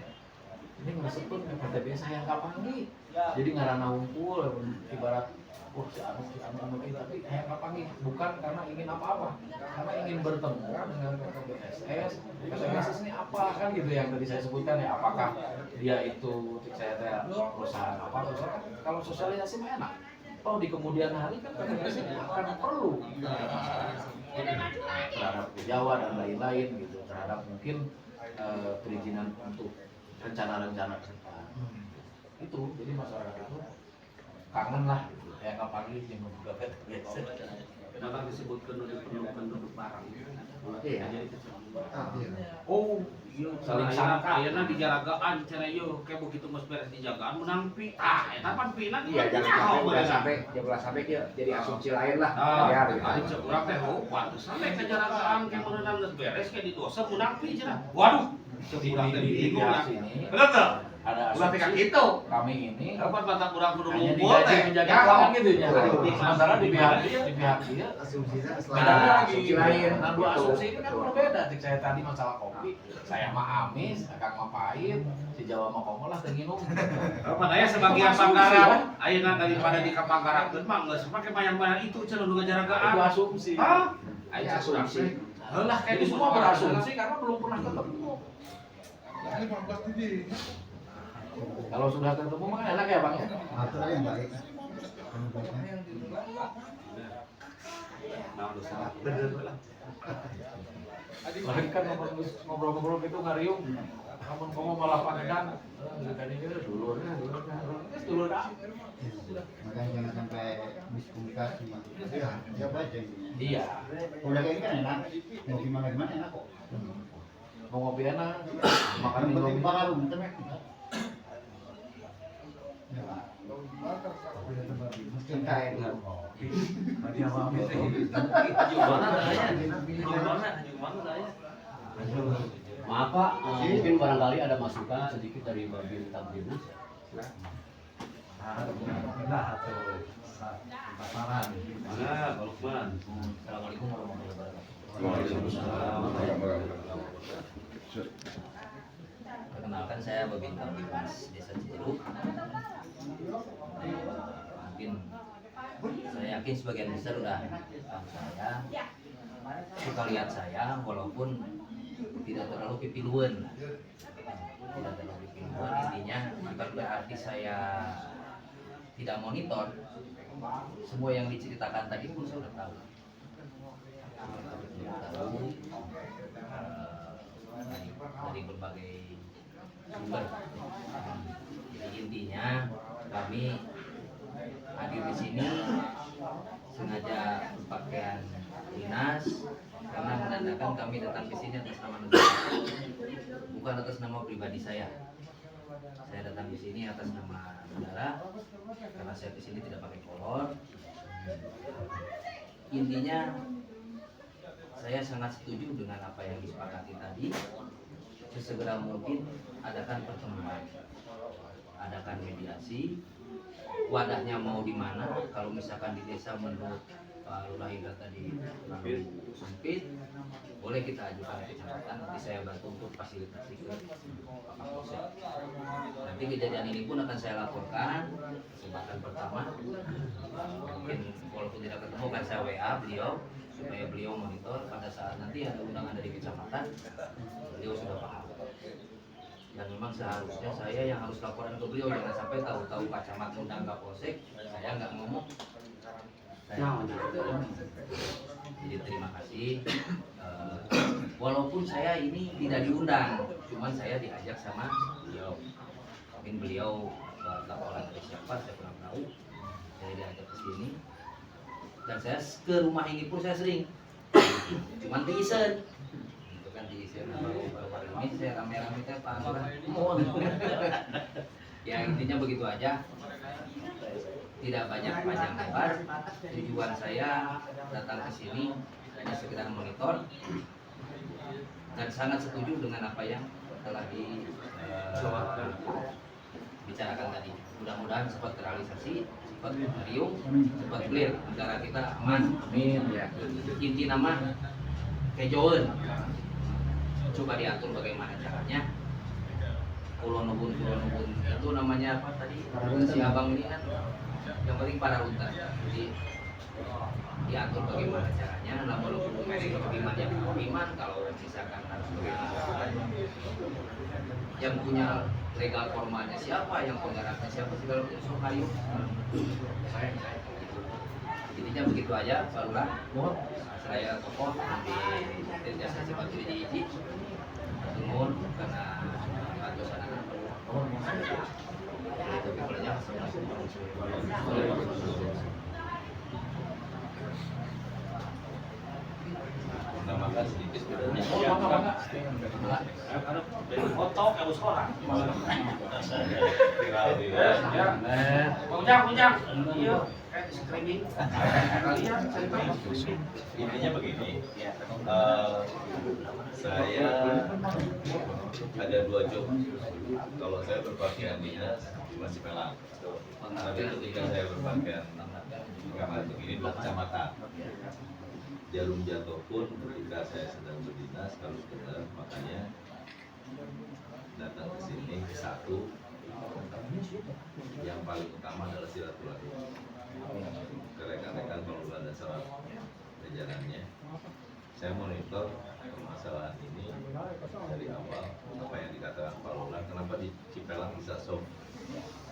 Ini ngesebut PTB saya kapan nih? Jadi ngarana unggul, ibarat si anu tapi saya kapan nih? Bukan karena ingin apa-apa, karena ingin bertemu dengan PTBSS. PTBSS ini apa kan gitu yang tadi saya sebutkan ya? Apakah dia itu saya perusahaan apa? Perusahaan kalau sosialisasi mah enak. Oh di kemudian hari kan PTBSS ini akan perlu terhadap Jawa dan lain-lain gitu, terhadap mungkin perizinan untuk rencana-rencana ke depan. Itu jadi masyarakat itu kangen lah gitu. Kayak kapan yang membuka PTBSS. Kenapa disebutkan penduduk barang? Iya. Oh, iya, Saling sangka. ayeuna dijaragaan cenah ieu kayak begitu geus beres dijagaan menang pi. Tah, eta pan pina. Iya, jangan sampai jadi asumsi lain lah. Ya, gitu. tadi cek urang teh pantes sampai ke jaragaan kayak meunang geus beres kayak di dosen menang pi cenah. Waduh, Di urang teh bingung ya. sini Bener tuh? ada Ulah teh asumsi kitu. kami ini Apa batang urang kudu hanya ngumpul digaji teh. menjaga Ya, keuangan gitu ya. Aduh. Sementara di pihak dia asumsinya beda selain lagi. asumsi lain. Nah, dua Betul. asumsi ini kan berbeda. Cik saya tadi masalah kopi, saya mah amis, Kang mah pahit, si Jawa mah komo lah teu nginum. Apa daya sebagian Panggarap ayeuna daripada di Panggarapkeun mah geus make bayang-bayang itu cenah nu Itu ngajaragaan. asumsi. Hah? Itu asumsi. Lah kayak Jadi semua berasumsi karena belum pernah ketemu. Kalau sudah ketemu mah enak ya Bang ya. atur yang baik. Nah, udah salah. Bener lah. Lagi kan ngobrol-ngobrol gitu ngariung. Namun kamu malah panggilan, kan ini dulur. Makanya jangan sampai miskomunikasi. Ya baca ini. Iya. Udah kayak ini kan enak. Mau gimana enak kok. Mau ngopi enak, makan di Yang penting ngopi. bakal bentar. Mungkin kain. Maaf Pak, mungkin barangkali ada masukan sedikit dari Babin Tabdibus. Mana, Pak Lukman? Assalamualaikum warahmatullahi wabarakatuh. Perkenalkan saya Babin Tabdibus Desa Cijeruk. Mungkin saya yakin sebagian besar udah tahu saya, suka lihat saya walaupun tidak terlalu pipiluan. Tidak terlalu pipiluan, intinya bukan berarti saya tidak monitor. Semua yang diceritakan tadi pun saya sudah tahu. Dari berbagai sumber. Jadi intinya kami hadir di sini sengaja berpakaian dinas karena menandakan kami datang di sini atas nama negara, bukan atas nama pribadi saya. Saya datang di sini atas nama negara karena saya di sini tidak pakai kolor. Intinya saya sangat setuju dengan apa yang disepakati tadi. Sesegera mungkin adakan pertemuan, adakan mediasi. Wadahnya mau di mana? Kalau misalkan di desa menurut Pak Lurah Indra tadi terlalu sempit, boleh kita ajukan ke kecamatan, nanti saya bantu untuk fasilitasi ke Pak Kapolsek. Nanti kejadian ini pun akan saya laporkan kesempatan pertama. Mungkin walaupun tidak ketemu kan saya WA beliau supaya beliau monitor pada saat nanti ada undangan dari kecamatan, beliau sudah paham. Dan memang seharusnya saya yang harus laporan ke beliau, jangan sampai tahu-tahu Pak Camat undang Kapolsek, saya nggak ngomong. Jadi terima kasih. Walaupun saya ini tidak diundang, cuman saya diajak sama beliau. Mungkin beliau buat laporan dari siapa, saya kurang tahu. Saya diajak ke sini. Dan saya ke rumah ini pun saya sering. Cuman diisen. Itu kan diisen baru-baru ini saya rame-rame teh Pak Lurah. Ya intinya begitu aja. Tidak banyak panjang lebar. Tujuan saya datang ke sini hanya sekedar monitor dan sangat setuju dengan apa yang telah dibicarakan tadi. Mudah-mudahan cepat terrealisasi, cepat riuh, cepat clear, negara kita aman. Amin. Ya. Inti nama kejoen. Coba diatur bagaimana caranya. Pulau Nubun itu namanya apa tadi? Si abang ini kan yang penting para hutan. Jadi diatur bagaimana caranya. Nah, walaupun mereka bagaimana yang bagaimana, kalau misalkan harus bagaimana yang punya legal formalnya siapa, yang penggarapnya siapa, segala macam hayu. Intinya begitu aja, Pak Lurah. Saya tokoh di Desa Cibatu Hiji. Nuhun karena bantu sana. Itu pokoknya. Namakan sedikit bedanya. Ada foto kayak sekolah. Ujang. Iya, kayak streaming. Kalian streaming. Intinya begini, saya ada 2 job. Kalau saya berpakaian dinas masih pelang. Tapi ketika saya berpakaian di kamar begini 2 kecamatan. Jarum jatuh pun ketika saya sedang berdinas harus benar, makanya datang ke sini. Satu, yang paling utama adalah silaturahmi ke rekan-rekan kalau ada salah jajarannya. Saya monitor permasalahan ini dari awal, apa yang dikatakan Pak Lurah, kenapa di Cipelang bisa soft.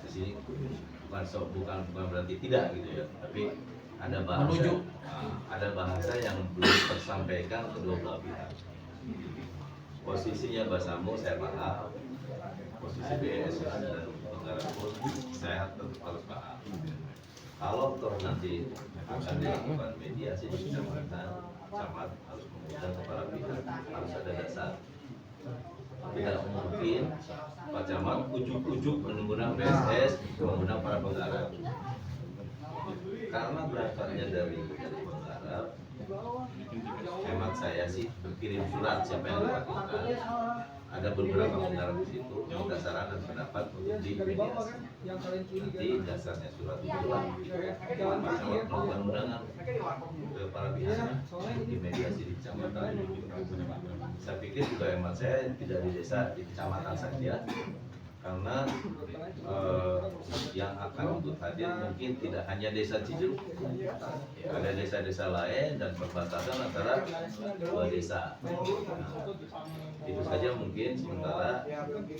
Di sini bukan soft, bukan berarti tidak gitu ya, tapi ada bahasa yang belum tersampaikan kedua belah pihak. Posisinya Basamu saya paham, posisi BSS dan Tenggara pun saya tetap harus paham. Kalau toh nanti akan dilakukan mediasi di kecamatan, camat harus mengundang kepala pihak, harus ada dasar. Tidak mungkin Pak Camat ujuk-ujuk mengundang BSS, mengundang para penggarap. Karena berangkatnya dari penggarap, hemat saya sih berkirim surat siapa yang dilakukan. Ada beberapa penggarap di situ minta saran dan pendapat untuk dimediasi. Nanti dasarnya surat itulah masalah melakukan undangan ke para pihak untuk dimediasi di kecamatan. Saya pikir juga hemat saya tidak di desa, di kecamatan saja. Karena yang akan ikut hadir mungkin tidak hanya desa Cijeruk, ada desa-desa lain dan perbatasan antara 2 desa. Nah, itu saja mungkin sementara.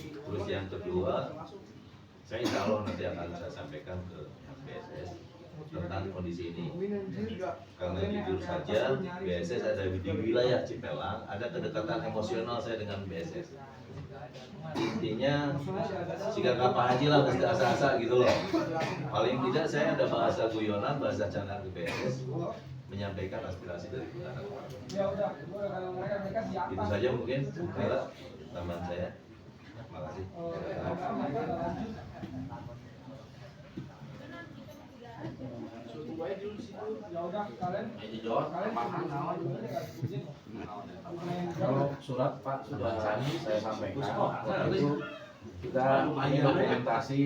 Terus yang kedua, saya insya Allah nanti akan saya sampaikan ke BSS tentang kondisi ini. Karena jujur saja BSS ada di wilayah Cipelang, ada kedekatan emosional saya dengan BSS. Intinya jika kapal haji lah ke asa-asa gitu loh. Paling tidak saya ada bahasa guyonan, bahasa candaan ke BSS menyampaikan aspirasi dari penggarap. Itu saja mungkin sementara tambahan saya. Terima kasih. Kalau surat Pak sudah saya sampaikan waktu itu kita dokumentasi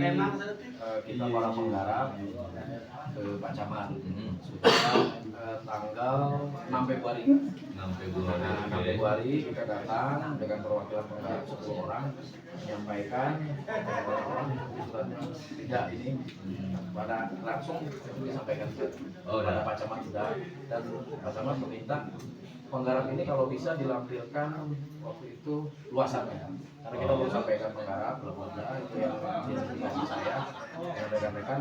kita para penggarap ke Pak Camat supaya tanggal 6 Februari 6 Februari. Nah, 6 Februari kita datang dengan perwakilan penggarap 10 orang menyampaikan suratnya tidak ini pada langsung itu disampaikan pada Pak Camat sudah, dan Pak Camat meminta penggarap ini kalau bisa dilampirkan waktu itu luasannya, karena kita belum sampaikan penggarap belum ada, itu yang dikasih saya yang rekan-rekan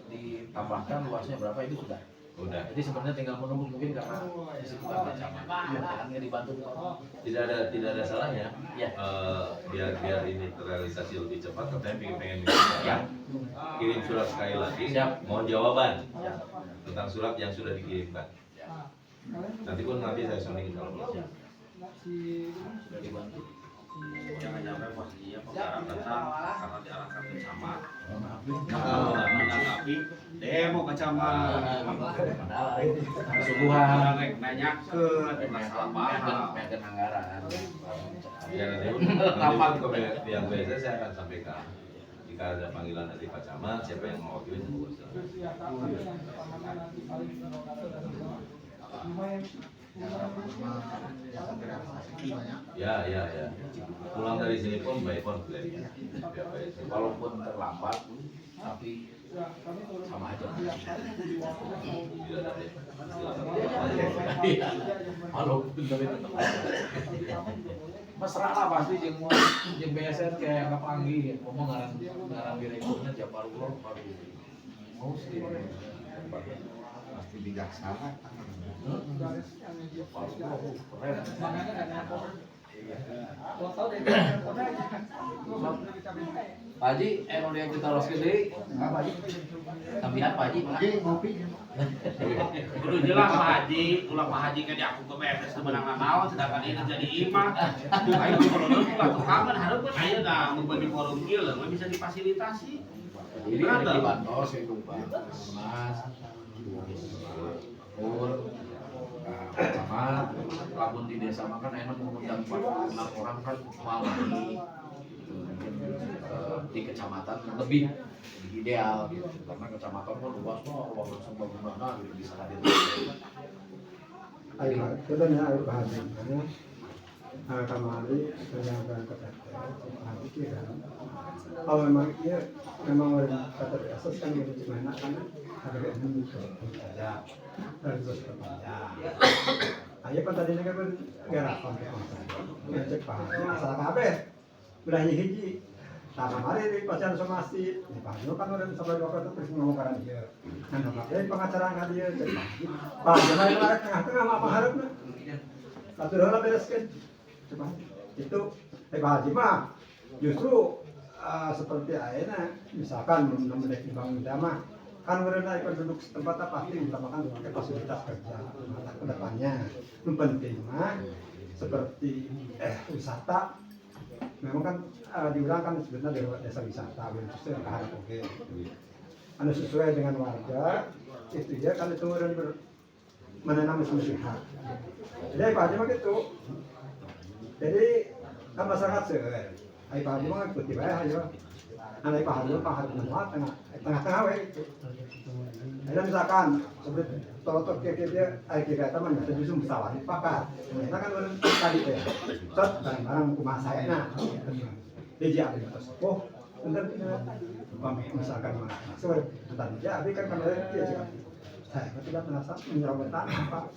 ditambahkan luasnya berapa itu sudah. Jadi sebenarnya tinggal menunggu, mungkin karena di situ ada hanya dibantu. Tidak ada salahnya. Ya. Biar ini terrealisasi lebih cepat, katanya pengen Ya. kirim surat sekali lagi. Siap. Mohon jawaban Ya. tentang surat yang sudah dikirimkan. Nanti saya soundingin kalau belum. Sudah dibantu. Jangan sampai posisinya penggarap datang karena diarahkan ke camat. Nah, Menanggapi demo ke camat. Subuhan Orang nanya ke masalah mahal. meyakinkan anggaran. Ya nanti Tampak. ke pihak BSD saya akan sampaikan. Jika ada panggilan dari Pak Camat, siapa yang mewakili semua. Ya. Pulang dari sini pun by konflik. Walaupun terlambat, tapi sama aja. Tidak ada Walaupun tapi tetap aja. Mesra lah pasti jeung BSN kayak kapanggih ngomong ngaran direkturnya Jabarullah baru mau sih. Pasti bijaksana. Pak Haji, udah yang kita los gede. Tambihan Pak Haji, mana? Kudu jelas Pak Haji, ulah Pak Haji kayak aku ke BSS sebenarnya naon, sedangkan ini jadi imam. Ayo kalau ulah tukangan hareupeun aya da mun di forum ieu leuh bisa difasilitasi. Ini ada di Bantos itu Pak. Mas, Camat, lamun di desa makan enak mengundang 46 orang kan mau di kecamatan lebih ideal gitu, karena kecamatan kan luas ruang bagaimana gitu bisa hadir. Ayo, kita nih ayo bahagia. Kamari saya berangkat hari kira. Kalau memang dia memang kata asas kan gimana kan ada yang muncul saja terus berpanjang. Ayo kan tadi nak garapan ke konser. Ngecek pak, masalah kabeh. Belah hiji. Nah kemarin di pacaran somasi, di Panjo kan udah sampai dua kali terus ngomong karena dia. Nah makanya pengacara nggak dia cek pak. Jangan lari tengah-tengah apa harapnya. Satu dolar bereskan. Coba itu Pak Haji mah justru seperti ayeuna misalkan mengenai bangun dama kan berenai penduduk setempat pasti utamakan memakai fasilitas kerja ke depannya. Yang penting mah seperti wisata memang kan diulang kan sebenarnya dari desa wisata itu yang harap oke. Anu sesuai dengan warga itu ya kan itu menanam sehat. Jadi Pak Haji mah gitu. Jadi kan masyarakat seueur. Ai Pak Haji mah ikuti bae ayo. Nah, Pak Haji tengah-tengah we itu. Ada misalkan seperti totok dia ai kita teman bisa justru sawah dipakat. Kita kan udah tadi ya. Tot barang-barang kumaha saena. Dia abi atas. Oh, bener misalkan mah. Seperti tadi ya abi kan dia juga. Saya tidak merasa menyerobatan apa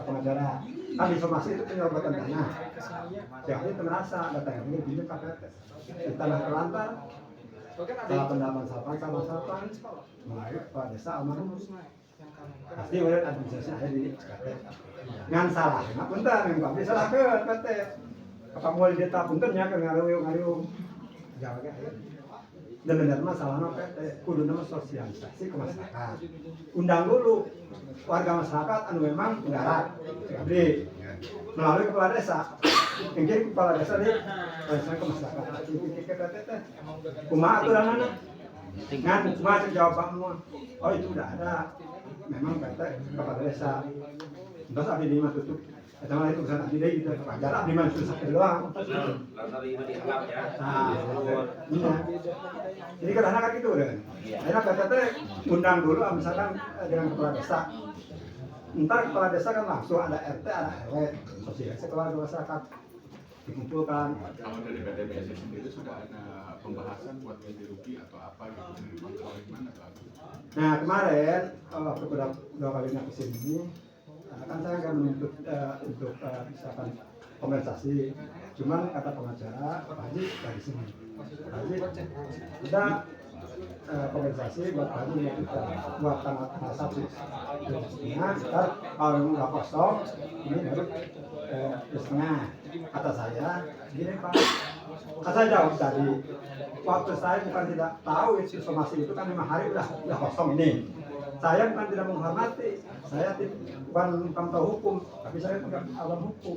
pengacara kan informasi itu penyerobotan tanah. Jadi itu merasa datang ini gini pakai tanah terlantar. Salah pendapat sapan mulai Pak Desa almarhum pasti udah administrasi ada di KT. Ngan salah, nggak punten yang Pak bisa lah ke KT. Apa mau di data puntennya ke ngaruh jawab ya. Dan benar masalahnya kudu nama sosialisasi ke masyarakat. Undang dulu warga masyarakat anu memang nggarap. Jadi melalui kepala desa. Mungkin kepala desa ini ke masyarakat. Kumaha aturanana? Ngan kumaha jawabanmu? Oh itu udah ada. Memang kata kepala desa. Terus abdi lima tutup Sama itu urusan abdi deui gitu. Jarak di mana susah doang. Lantar ini dianggap ya. Nah, iya. Jadi kadang kan gitu kan. Akhirnya PTT undang dulu misalkan dengan kepala desa. Ntar kepala desa kan langsung ada RT, ada RW, sosialisasi keluarga masyarakat dikumpulkan. Kalau dari PTBS sendiri sudah ada pembahasan buat ganti rugi atau apa gitu dari mana atau apa? Nah kemarin waktu kedua kalinya kesini kan saya nggak menuntut untuk misalkan kompensasi, cuman kata pengacara Pak Haji dari sini, Pak Haji udah kompensasi buat Pak Haji yang kita buat tanggal 1. Nah, ntar kalau nggak kosong ini baru setengah. Kata saya gini Pak, saya jawab tadi waktu saya bukan tidak tahu itu somasi itu kan 5 hari udah kosong ini. Saya bukan tidak menghormati, saya bukan tahu hukum, tapi saya bukan alam hukum.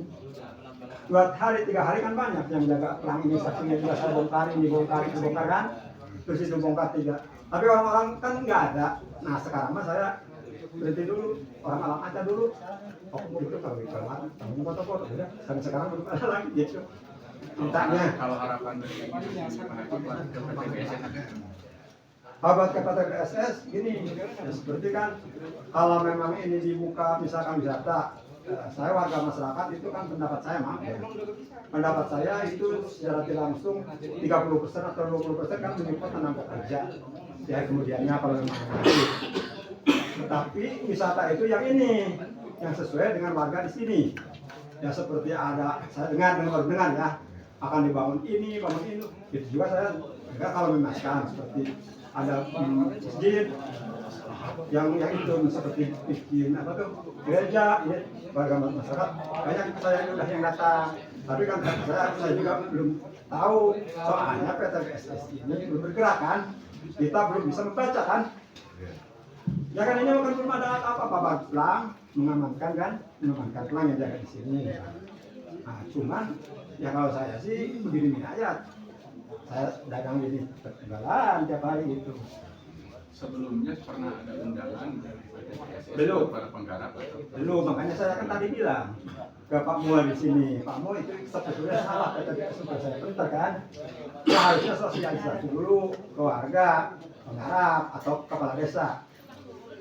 2 hari, 3 hari kan banyak yang jaga pelang ini, saksinya juga saya bongkar, ini bongkar kan, terus itu bongkar 3. Tapi orang-orang kan nggak ada. Nah sekarang mah saya berhenti dulu, orang alam aja dulu. Oh itu kalau kamu foto-foto, udah sekarang belum ada lagi gitu. Mintanya. Kalau harapan dari PTBS ada. Buat ke PTBS gini, ya seperti kan kalau memang ini dibuka misalkan wisata, saya warga masyarakat itu kan pendapat saya maaf ya. Pendapat saya itu secara tidak langsung 30% atau 20% kan menyebut tenaga kerja. Ya kemudiannya kalau memang nanti. Tetapi wisata itu yang ini, yang sesuai dengan warga di sini. Ya seperti ada, saya dengar ya, akan dibangun ini, bangun ini. Itu juga saya juga kalau memaskan seperti ada masjid yang itu seperti bikin apa tuh gereja ya, warga masyarakat banyak saya udah yang datang, tapi kan saya juga belum tahu soalnya PTBSS ini belum bergerak kan, kita belum bisa membaca kan ya kan, ini bukan belum ada apa-apa pelang mengamankan pelang yang jaga di sini. Nah cuman ya kalau saya sih begini aja, saya dagang ini tertinggalan tiap hari itu. Sebelumnya pernah ada undangan dari PTBS belum para penggarap atau belum, makanya saya kan tadi bilang ke Pak Mua di sini, Pak Mua itu sebetulnya salah PTBS supaya saya pintar kan, ya harusnya sosialisasi dulu ke warga penggarap atau kepala desa.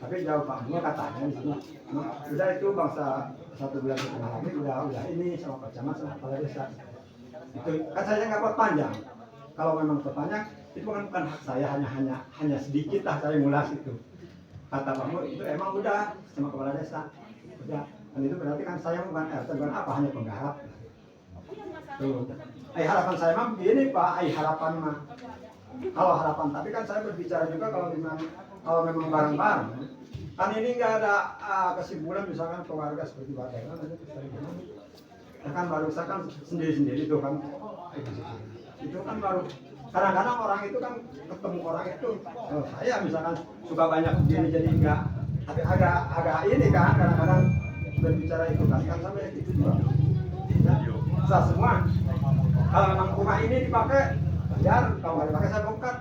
Tapi jauh Pak Mua katanya di sini, udah itu bangsa 1 bulan setengah lagi udah ini sama Pak Camat sama kepala desa. Itu kan saya nggak buat panjang. Kalau memang terpanjang itu bukan hak saya, hanya sedikit lah saya ngulas itu. Kata Pak Mu itu emang udah sama kepala desa, udah. Dan itu berarti kan saya bukan RT, bukan apa, hanya penggarap. Tuh. Harapan saya mah begini Pak, harapan mah. Kalau harapan, tapi kan saya berbicara juga kalau memang bareng-bareng. Kan ini nggak ada kesimpulan misalkan keluarga seperti warga kan ada ya kan baru saya kan sendiri-sendiri tuh kan. Itu kan baru kadang-kadang orang itu kan ketemu orang itu saya misalkan suka banyak begini jadi enggak, tapi agak ini kan kadang-kadang berbicara itu kan sampai itu juga bisa semua. Kalau memang rumah ini dipakai bayar, kalau nggak dipakai saya bongkar.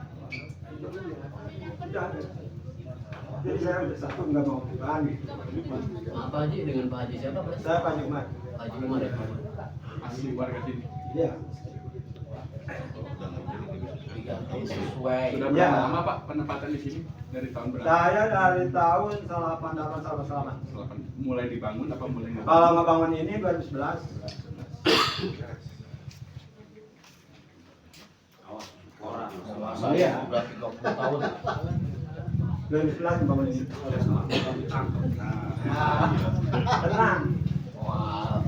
Jadi saya udah satu nggak mau perubahan gitu. Apa Haji dengan Pak Haji siapa Pak? Saya Pak Jumar. Haji Umar ya. asli warga sini. Iya. Sesuai. Sudah Ya. berapa lama Pak penempatan di sini? Dari tahun berapa? Saya dari tahun 88 sampai sekarang. Mulai dibangun apa mulai ngebangun? Kalau ngebangun ini 2011. Orang Saya udah 30 tahun. 2011 ngebangun ini. Nah, Tenang. Wah.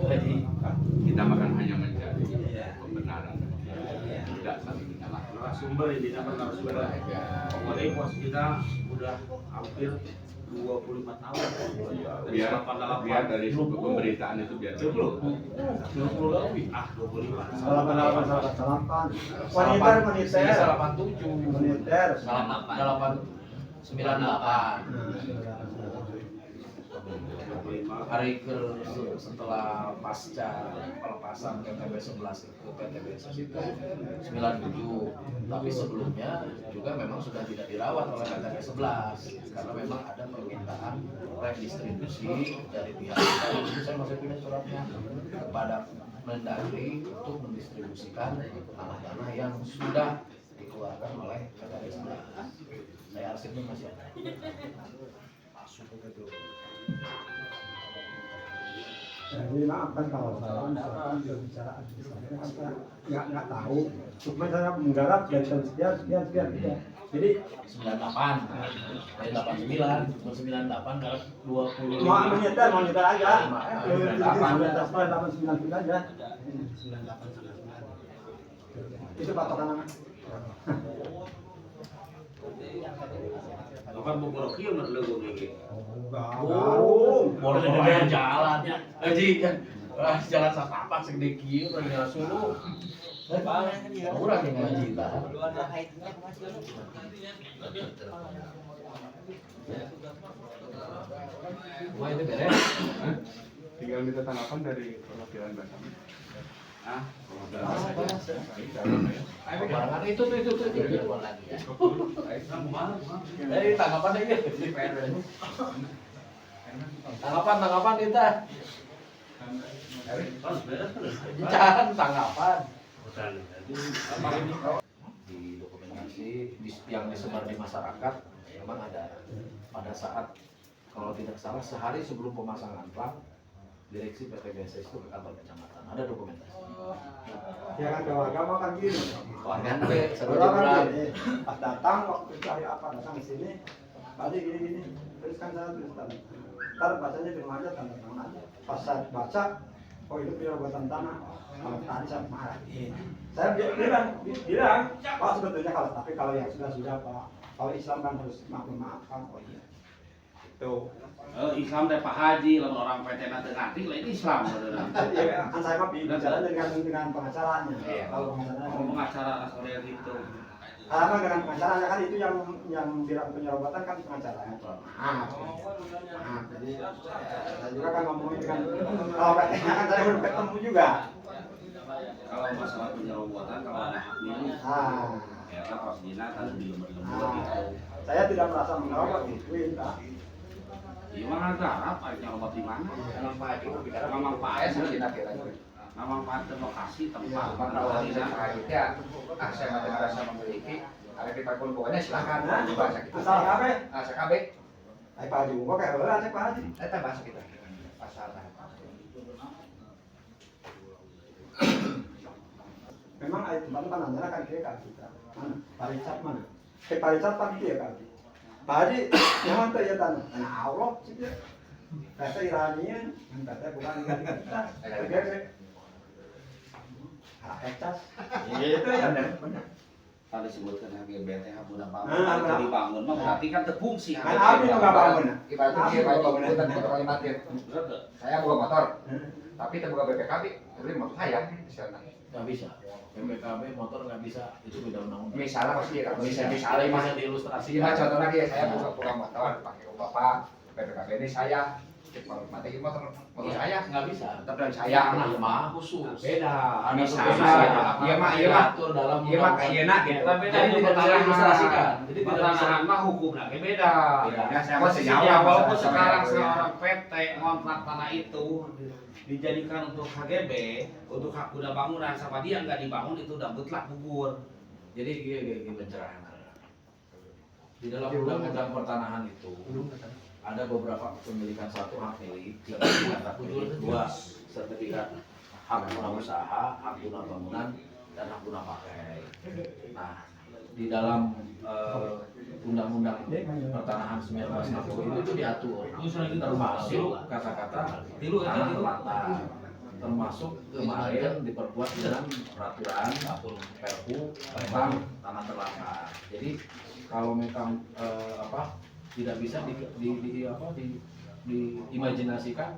jadi kita makan hanya mencari pembenaran, tidak saling menyalahkan. narasumber ini dapat narasumber. Pokoknya pos kita udah hampir 25 tahun. Biar dari sumber pemberitaan itu biar 20 lebih. 25. 88. Moniter. 87. Moniter. 98. 98. setelah pasca pelepasan PTB 11 itu PTB itu 97, tapi sebelumnya juga memang sudah tidak dirawat oleh PTB 11 karena memang ada permintaan redistribusi dari pihak kita. Itu saya masih punya suratnya kepada Mendagri untuk mendistribusikan tanah-tanah yang sudah dikeluarkan oleh PTB 11. Saya arsipnya masih ada. Jadi maafkan kalau saya misalkan berbicara administrasi kan saya nggak tahu. Cuma saya menggarap dari tahun sekian. Jadi 98, dari 89, 98 garap 20. mau menyetar aja. 98 aja. Itu patokan anak. Bukan Bogor kieu mah leuweung ge. Boleh dengan jalan. Haji kan jalan satapak segede kieu kan jalan suluh. Urang yang ngaji tah. Wah itu beres. Tinggal minta tanggapan dari perwakilan Batam. Barangan itu lagi ya. Dari tanggapan aja. Tanggapan kita. Jangan tanggapan. Di dokumentasi yang disebar di masyarakat memang ada pada saat kalau tidak salah sehari sebelum pemasangan plang direksi PTBSS itu ke kantor kecamatan ada dokumentasi. Ya kan warga mah kan gini. Warga Pas datang waktu itu hari apa datang ke sini, tadi gini. Terus kan saya tulis tanda. Ntar bacanya di rumah aja tanda tangan aja. Pas saya baca, oh itu pembuatan tanah. Kalau tadi saya marah. Saya bilang, Pak sebetulnya kalau yang sudah Pak, kalau Islam kan harus maafkan. Oh iya. Itu. Islam teh Pak Haji, lamun orang PT na teu ngarti lain Islam beneran. Iya, kan saya mah bicara dengan pengacaranya. Kalau pengacara sore gitu. Karena dengan pengacaranya kan itu yang penyerobatan kan pengacaranya. Jadi saya juga kan ngomongin dengan kalau PT kan saya belum ketemu juga. Kalau masalah penyerobatan kalau ada hak milik, ya kan pastinya kan di lembar-lembar gitu. Saya tidak merasa menyerobot gitu, Iya mah garap aja obat di mana? Memang Pak Haji bicara Memang Pak Haji memanfaatkan lokasi tempat Kalau tidak ya, saya merasa memiliki ada di Pak pokoknya silakan bahasa kita. Asal KB. Asal KB. Ai Pak Haji, kok kayak boleh cek Pak Haji. Kita bahasa kita. Asal. Memang ai tempat panannya kan kayak kita. Mana? Paricat mana? Paricat Pak dia kan. Pak Haji, yang mana ya tanah? Tanah Allah sih dia. Kata Iranian, kata bukan kita. Oke. Kecas. Itu ya benar. Tadi sebutkan HGBT Habuna Bangun, itu dibangun mah berarti kan terfungsi. Kan abi enggak bangun. Ibaratnya dia bangun motor mati. Saya buka motor. Tapi kita buka BPKB, jadi motor saya di sana. Nggak bisa. PPKB motor nggak bisa, itu beda undang-undang. Misalnya pasti ya, Misalnya bisa diilustrasikan. Gimana contoh lagi ya, saya buka motor pakai bapak PPKB ini saya matiin motor saya nggak bisa. tetap dari saya mah khusus. beda Bisa. Iya mah diatur dalam iya enak gitu. Beda Jadi tidak bisa diilustrasikan. Jadi tidak bisa. Pertanahan mah hukum lagi beda. Ya saya Posisinya sejauh walaupun sekarang seorang PT ngontrak tanah itu dijadikan untuk HGB, untuk hak guna bangunan sama dia nggak dibangun itu udah mutlak gugur. Jadi gini pencerahan. Di dalam undang-undang pertanahan itu ada beberapa pemilikan satu hak milik, sertifikat hak milik, dua sertifikat hak guna usaha, hak guna bangunan, dan hak guna pakai. Nah, di dalam undang-undang pertanahan 1960 itu diatur, termasuk kata-kata tanah terlantar, termasuk kemarin diperkuat dengan peraturan Perpu tentang tanah terlantar. Jadi kalau memang tidak bisa diimajinasikan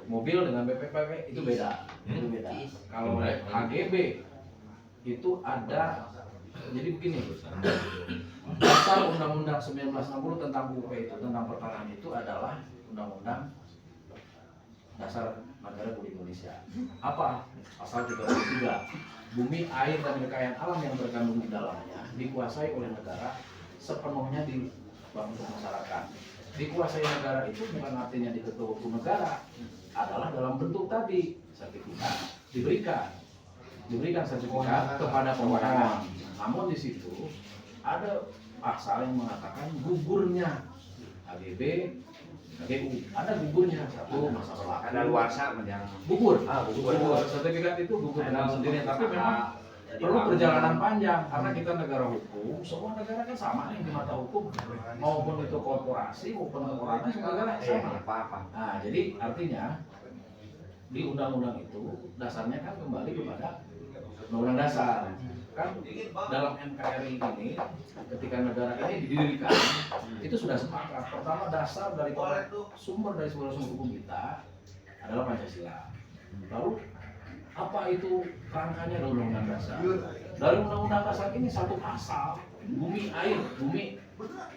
mobil dengan BPKB itu beda. Kalau HGB itu ada, jadi begini, dasar Undang-Undang 1960 tentang UP itu tentang pertanahan itu adalah undang-undang dasar negara Republik Indonesia. Apa? Pasal 33. Bumi, air, dan kekayaan alam yang terkandung di dalamnya dikuasai oleh negara sepenuhnya untuk masyarakat. Dikuasai negara itu bukan artinya diketua hukum negara, adalah dalam bentuk tadi sertifikat diberikan sertifikat kepada pemohon. Namun di situ ada pasal yang mengatakan gugurnya HGB, HGU, ada gugurnya satu masa berlaku. Ada luar sana yang Gugur. Sertifikat itu gugur dengan sendiri, tapi memang perlu perjalanan panjang karena kita negara hukum. Semua negara kan sama nih di mata hukum, maupun itu korporasi maupun perorangan, semua negara sama. Nah, jadi artinya di undang-undang itu dasarnya kan kembali kepada undang-undang dasar. Kan dalam NKRI ini ketika negara ini didirikan itu sudah sepakat. Pertama, dasar dari sumber hukum kita adalah Pancasila. Lalu apa itu kerangkanya dari undang-undang dasar? Dari undang-undang dasar ini satu pasal, bumi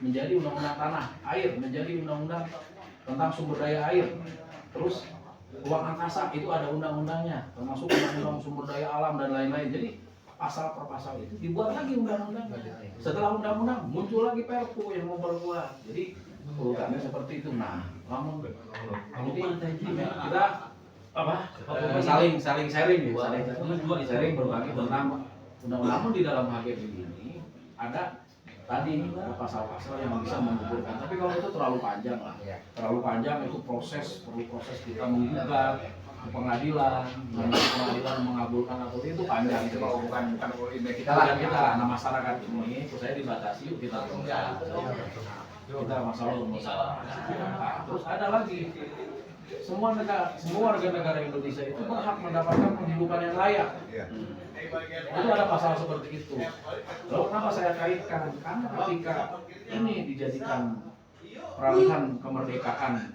menjadi undang-undang tanah, air menjadi undang-undang tentang sumber daya air. Terus ruang angkasa itu ada undang-undangnya, termasuk undang-undang sumber daya alam dan lain-lain. Jadi pasal per pasal itu dibuat lagi undang-undang. Setelah undang-undang muncul lagi Perpu yang memperkuat. Jadi urutannya seperti itu. Nah, namun jadi kita saling sharing berbagi tentang undang-undang. Namun di dalam HGB ini ada tadi pasal-pasal yang bisa menggugurkan. Tapi kalau itu terlalu panjang lah, terlalu panjang itu perlu proses kita menggugat ke pengadilan, mengabulkan atau itu panjang. Itu kalau bukan kita anak masyarakat ini, saya dibatasi, yuk kita tunggu. Kita masalah. Nah, terus ada lagi, semua warga negara Indonesia itu berhak mendapatkan penghidupan yang layak. Itu ada pasal seperti itu. Lalu kenapa saya kaitkan? Karena ketika ini dijadikan peralihan kemerdekaan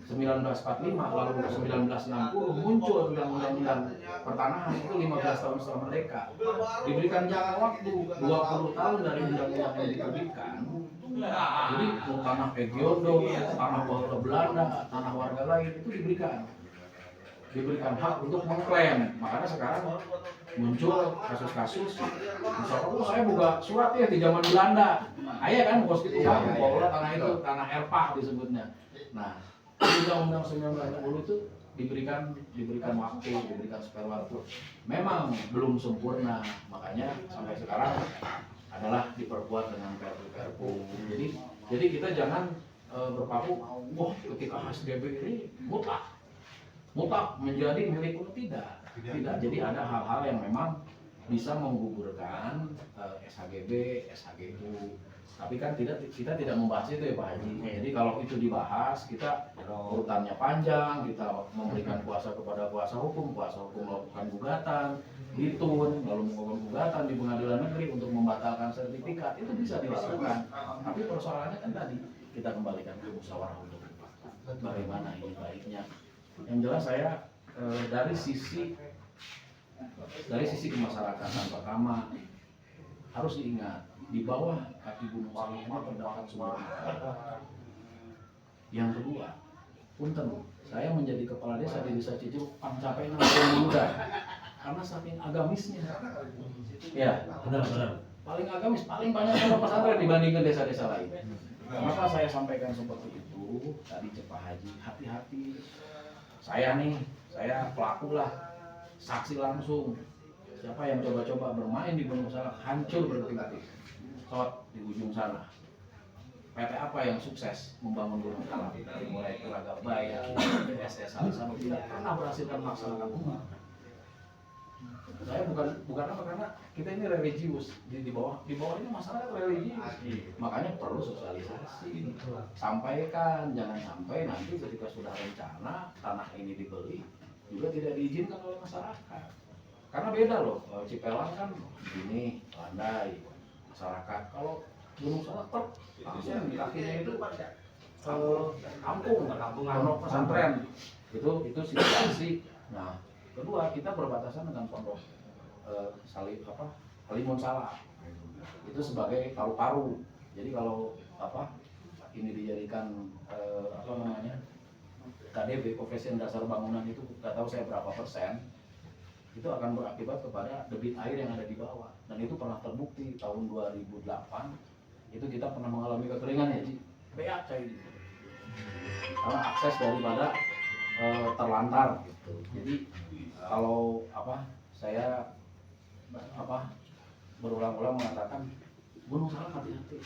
1945 lalu 1960 muncul undang-undang pertanahan itu 15 tahun setelah merdeka. Diberikan jangka waktu 20 tahun dari undang-undang yang diterbitkan. Jadi tanah Pegiondo, tanah Belanda, tanah warga lain itu diberikan hak untuk mengklaim. Makanya sekarang muncul kasus-kasus, misalnya saya buka surat ya di zaman Belanda, ayah kan bos gitu kan, bahwa tanah itu tanah Erpah disebutnya. Nah, undang-undang 1960 itu diberikan waktu, diberikan spare waktu. Memang belum sempurna, makanya sampai sekarang adalah diperkuat dengan perpu. Jadi kita jangan berpaku, wah ketika HGB ini mutlak menjadi milik tidak. Jadi ada hal-hal yang memang bisa menggugurkan SHGB, SHGU. Tapi kan kita tidak membahas itu ya Pak Haji. Jadi kalau itu dibahas, kita urutannya panjang, kita memberikan kuasa kepada kuasa hukum melakukan gugatan, ditun, lalu melakukan gugatan di pengadilan negeri untuk membatalkan sertifikat, itu bisa dilakukan. Tapi persoalannya kan tadi, kita kembalikan ke musyawarah untuk bagaimana ini baiknya. Yang jelas saya dari sisi kemasyarakatan, pertama harus diingat di bawah kaki Gunung Salak ini terdapat sumber daya. Yang kedua, punten, saya menjadi kepala desa di Desa Cijeruk mencapai 60 muda karena saking agamisnya. Ya, benar. Paling agamis, paling banyak pondok pesantren dibandingkan desa-desa lain. Kenapa saya sampaikan seperti itu? Tadi Pak Haji, hati-hati. Saya pelaku lah, saksi langsung. Siapa yang coba-coba bermain di Gunung Salak hancur berdetik-detik. Shot di ujung sana. PT apa yang sukses membangun Gunung Salak? Mulai Telaga Bayar, SS Alisano tidak pernah berhasil melaksanakan umum. Saya bukan apa, karena kita ini religius, di bawah ini masyarakat religius. Makanya perlu sosialisasi, sampaikan, jangan sampai nanti ketika sudah rencana tanah ini dibeli juga tidak diizinkan oleh masyarakat. Karena beda loh, Cipelang kan begini, landai masyarakat. Kalau Gunung Salak langsung di kakinya itu kampung pondok pesantren. Itu situasi. Nah, kedua, kita berbatasan dengan pondok Halimun Salak. Itu sebagai paru-paru. Jadi kalau ini dijadikan KDB, koefisien dasar bangunan itu nggak tahu saya berapa persen, itu akan berakibat kepada debit air yang ada di bawah. Dan itu pernah terbukti tahun 2008 itu kita pernah mengalami kekeringan ya Ji, beak cair gitu. Karena akses daripada terlantar gitu. Jadi kalau saya berulang-ulang mengatakan Gunung Salak hati-hati,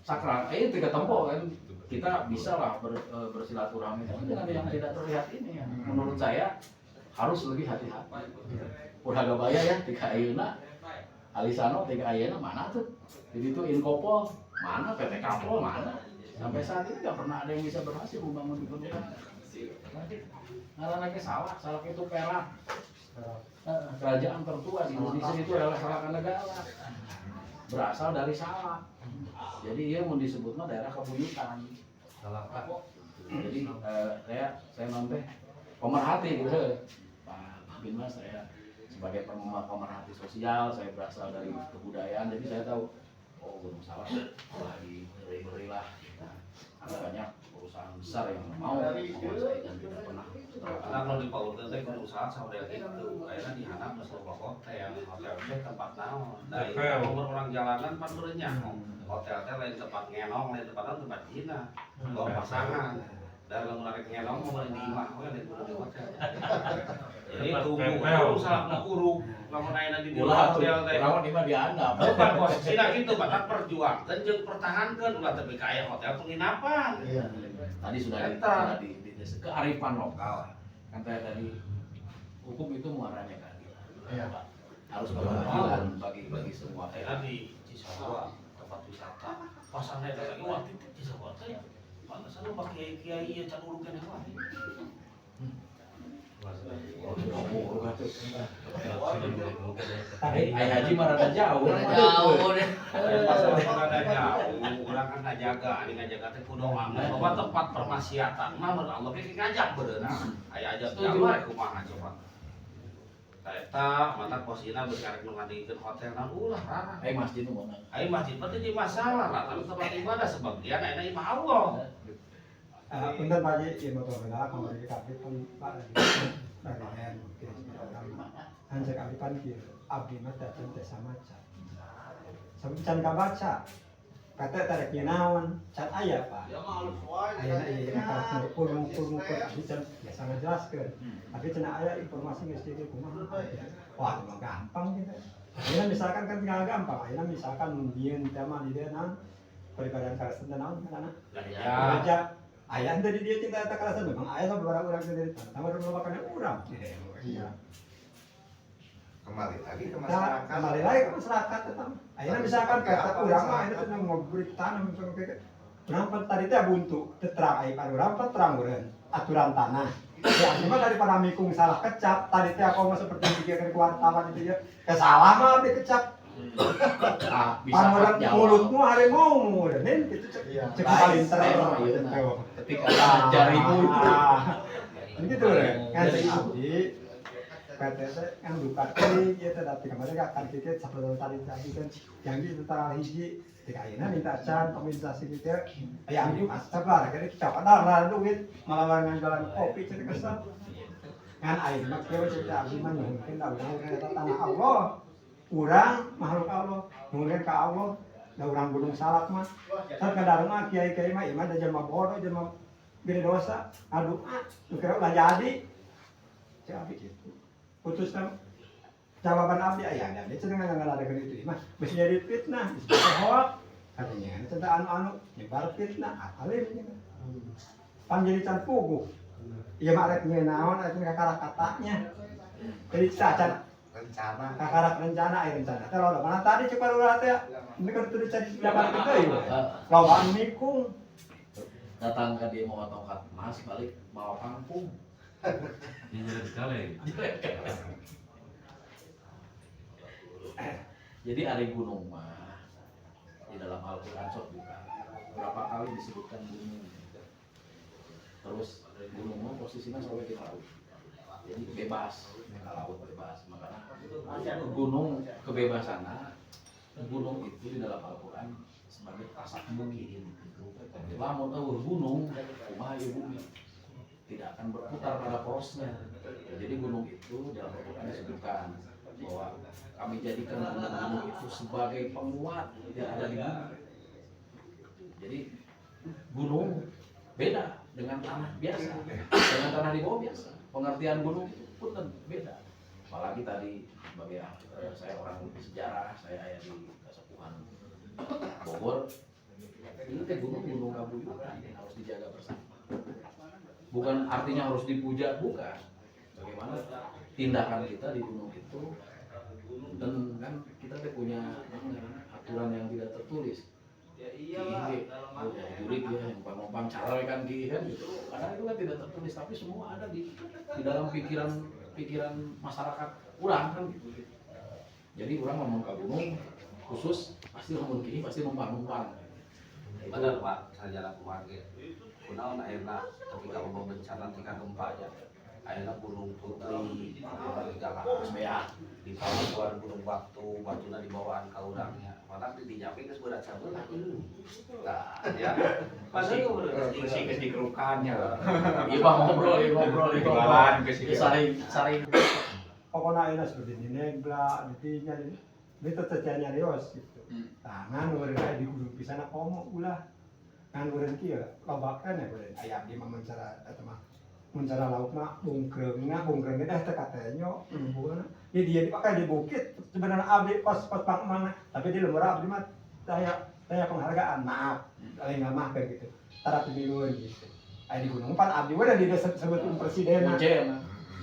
sakral. Tiga tempo kan kita bisa lah bersilaturahmi dengan yang tidak terlihat ini ya. Menurut saya harus lebih hati-hati. Udah gak bayar ya tiga ayeuna, Alisano tiga ayeuna mana tuh? Jadi itu Inkopol mana, PT Kapol mana? Sampai saat ini nggak pernah ada yang bisa berhasil membangun di Gunung Salak. Ngaranake Salak itu perak. Kerajaan tertua di Indonesia itu adalah Salak Negara, berasal dari Salak. Jadi dia mau disebutnya daerah kebuyutan. Jadi saya nanti pemerhati gitu, Pak Bima, saya sebagai pemerhati sosial, saya berasal dari kebudayaan, jadi saya tahu Gunung Salak lagi ngeri-ngeri lah. Ada banyak perusahaan besar yang mau menguasai dan tidak pernah. Karena kalau di Paulus itu Gunung Salak sama dia gitu, kayaknya dihanap ke sebuah hotel itu tempat naon. Dari orang jalanan pan berenyak, hotel lain tempat ngenong, lain tempat Cina, bawa pasangan. Dan kalau menarik ngenong mau di imah, lain di hotel. Jadi Gunung Salak mau uruk, mau naik di hotel teh. Lawan imah diandap. Bukan posisinya gitu, batak perjuang, dan jeung pertahankan ulah tapi kayak hotel penginapan. Tadi sudah di kearifan lokal. Kan tadi hukum itu muaranya keadilan. Harus keadilan bagi semua. Di Cisarua tempat wisata, pasarnya ada lagi waktu itu Cisarua teh. Pantesan lu pakai kiai ya can urukan yang lain. Ayah Haji mah rada jauh. Jauh deh. Ada jauh, orang kan ngajaga, ini ngajaga teh kudoa. Bahwa tempat permaksiatan mah menurut Allah ge ngajak beunang. Aya aja jauh rek kumaha coba. Eta mata posina geus karek nu ngadikeun hotel na ulah rarah. Masjid nu mana? Masjid teh jadi masalah lah, tapi tempat ibadah sebagian aya imah Allah. Punten Pak Haji, ieu motor bela kembali kabeh pun Pak Raden Hansek abdi pan kieu abdi mah datang teh samaca. Sabab can kabaca. Kata tarek ieu naon? Can aya Pak. Ayeuna ieu kana kurung-kurung abdi can biasa ngajelaskeun. Tapi cenah aya informasi geus kieu kumaha. Wah, itu mah gampang gitu. Ayeuna misalkan kan tinggal gampang. Ayeuna misalkan dieun teh mah di dieu naon? Peribadahan karasen naon kana? Gereja. Ayah dari dia cinta tak kerasa memang ayah sama beberapa orang dari tanah, sama dulu makannya urang. Iya. Kembali lagi ke masyarakat. Kembali lagi ke masyarakat tetap. Akhirnya misalkan kata urang mah akhirnya tenang mau beri tanah misalkan kayak kenapa tadi teh buntu terang ayah kan urang kan terang ureun aturan tanah. Ya cuma daripada mikung salah kecap tadi teh aku mah seperti pikirkan wartawan itu ya kesalah mah dikecap. Panuran mulutmu harimau dan itu cek paling teren ketika jarimu itu gitu kan abdi PTT kan lupa tadi ya tapi kemarin akan kita seperti tadi kan yang itu tentang hiji ketika ayeuna minta can kompensasi gitu ya abdi mas sabar kali kita padahal duit malah jualan kopi cerita kesan kan ayeuna kieu cerita abdi mah nyuhunkeun da urang tanah Allah urang makhluk Allah nuhunkeun ka Allah da urang Gunung Salak mah saat kadang mah kiai-kiai mah ieu mah da jelema bodoh jelema gede dosa aduh kira ulah jadi cek abdi kitu putuskan jawaban abdi aya ada dia cenah ngaladekeun itu mah geus jadi fitnah geus hoak katanya cenah anu-anu nyebar fitnah alim pan jadi can puguh ieu mah rek nyeun naon atuh kakara-katanya jadi cacan Rencana. Kakarak rencana rencana. Kalau ada mana tadi cepat ulah teh. Ini kan tuh cari jalan kita ya. Lawaan mikung. Datang ke dia mau tongkat emas balik mau kampung. Ini jadi sekali. Jadi ada gunung mah di dalam Al-Qur'an sok buka. Berapa kali disebutkan gunung. Terus gunung mah posisinya sampai di laut. Jadi bebas, laut bebas. Makanya gunung kebebasan gunung itu di dalam Al-Quran sebagai tasak bukit. Lamun gunung, kumaha ieu bumi tidak akan berputar pada porosnya. Jadi gunung itu dalam Al-Quran disebutkan bahwa kami jadikan gunung itu sebagai penguat yang ada di bumi. Jadi gunung beda dengan tanah biasa, dengan tanah di bawah biasa. Pengertian gunung itu pun beda. Apalagi tadi sebagai saya orang sejarah, saya ayah di Kasepuhan Bogor. Ini teh gunung kabuyutan harus dijaga bersama. Bukan artinya harus dipuja, bukan. Bagaimana tindakan kita di gunung itu, dan kan kita punya aturan yang tidak tertulis. Jurik ya, numpang caroy kan gitu. Karena itu kan tidak tertulis, tapi semua ada di dalam pikiran masyarakat orang kan gitu. Jadi orang ngomong ke gunung khusus pasti ngomong gini, pasti numpang. Benar Pak, saya jalan kemarin. Kunaon ayeuna ketika mau bencana ketika gempa aja. Ayeuna Gunung Putri, Gunung Galak, di Palawan Gunung Batuna dibawaan ka urangnya. Malah di Jambi geus berat sabeula. Tah, ya. Pasti Isi dikerukannya. Iya ngobrol saring. Pokoknya enak seperti ini, neglak, ditinya ini. Itu terjadi rios gitu. Tangan mereka di gunung pisana komo ulah. Kan urang kieu lobakan ya urang aya abdi mah mencara eta mah. Mencara laukna bungkreungna dah teh katanya buana. Di dia dipakai di bukit sebenarnya abdi pas pangmana, tapi di lembur abdi mah saya penghargaan, maaf. Lain mah kayak gitu. Tara pemiluan gitu. Aya di gunung pan abdi we da disebut presiden.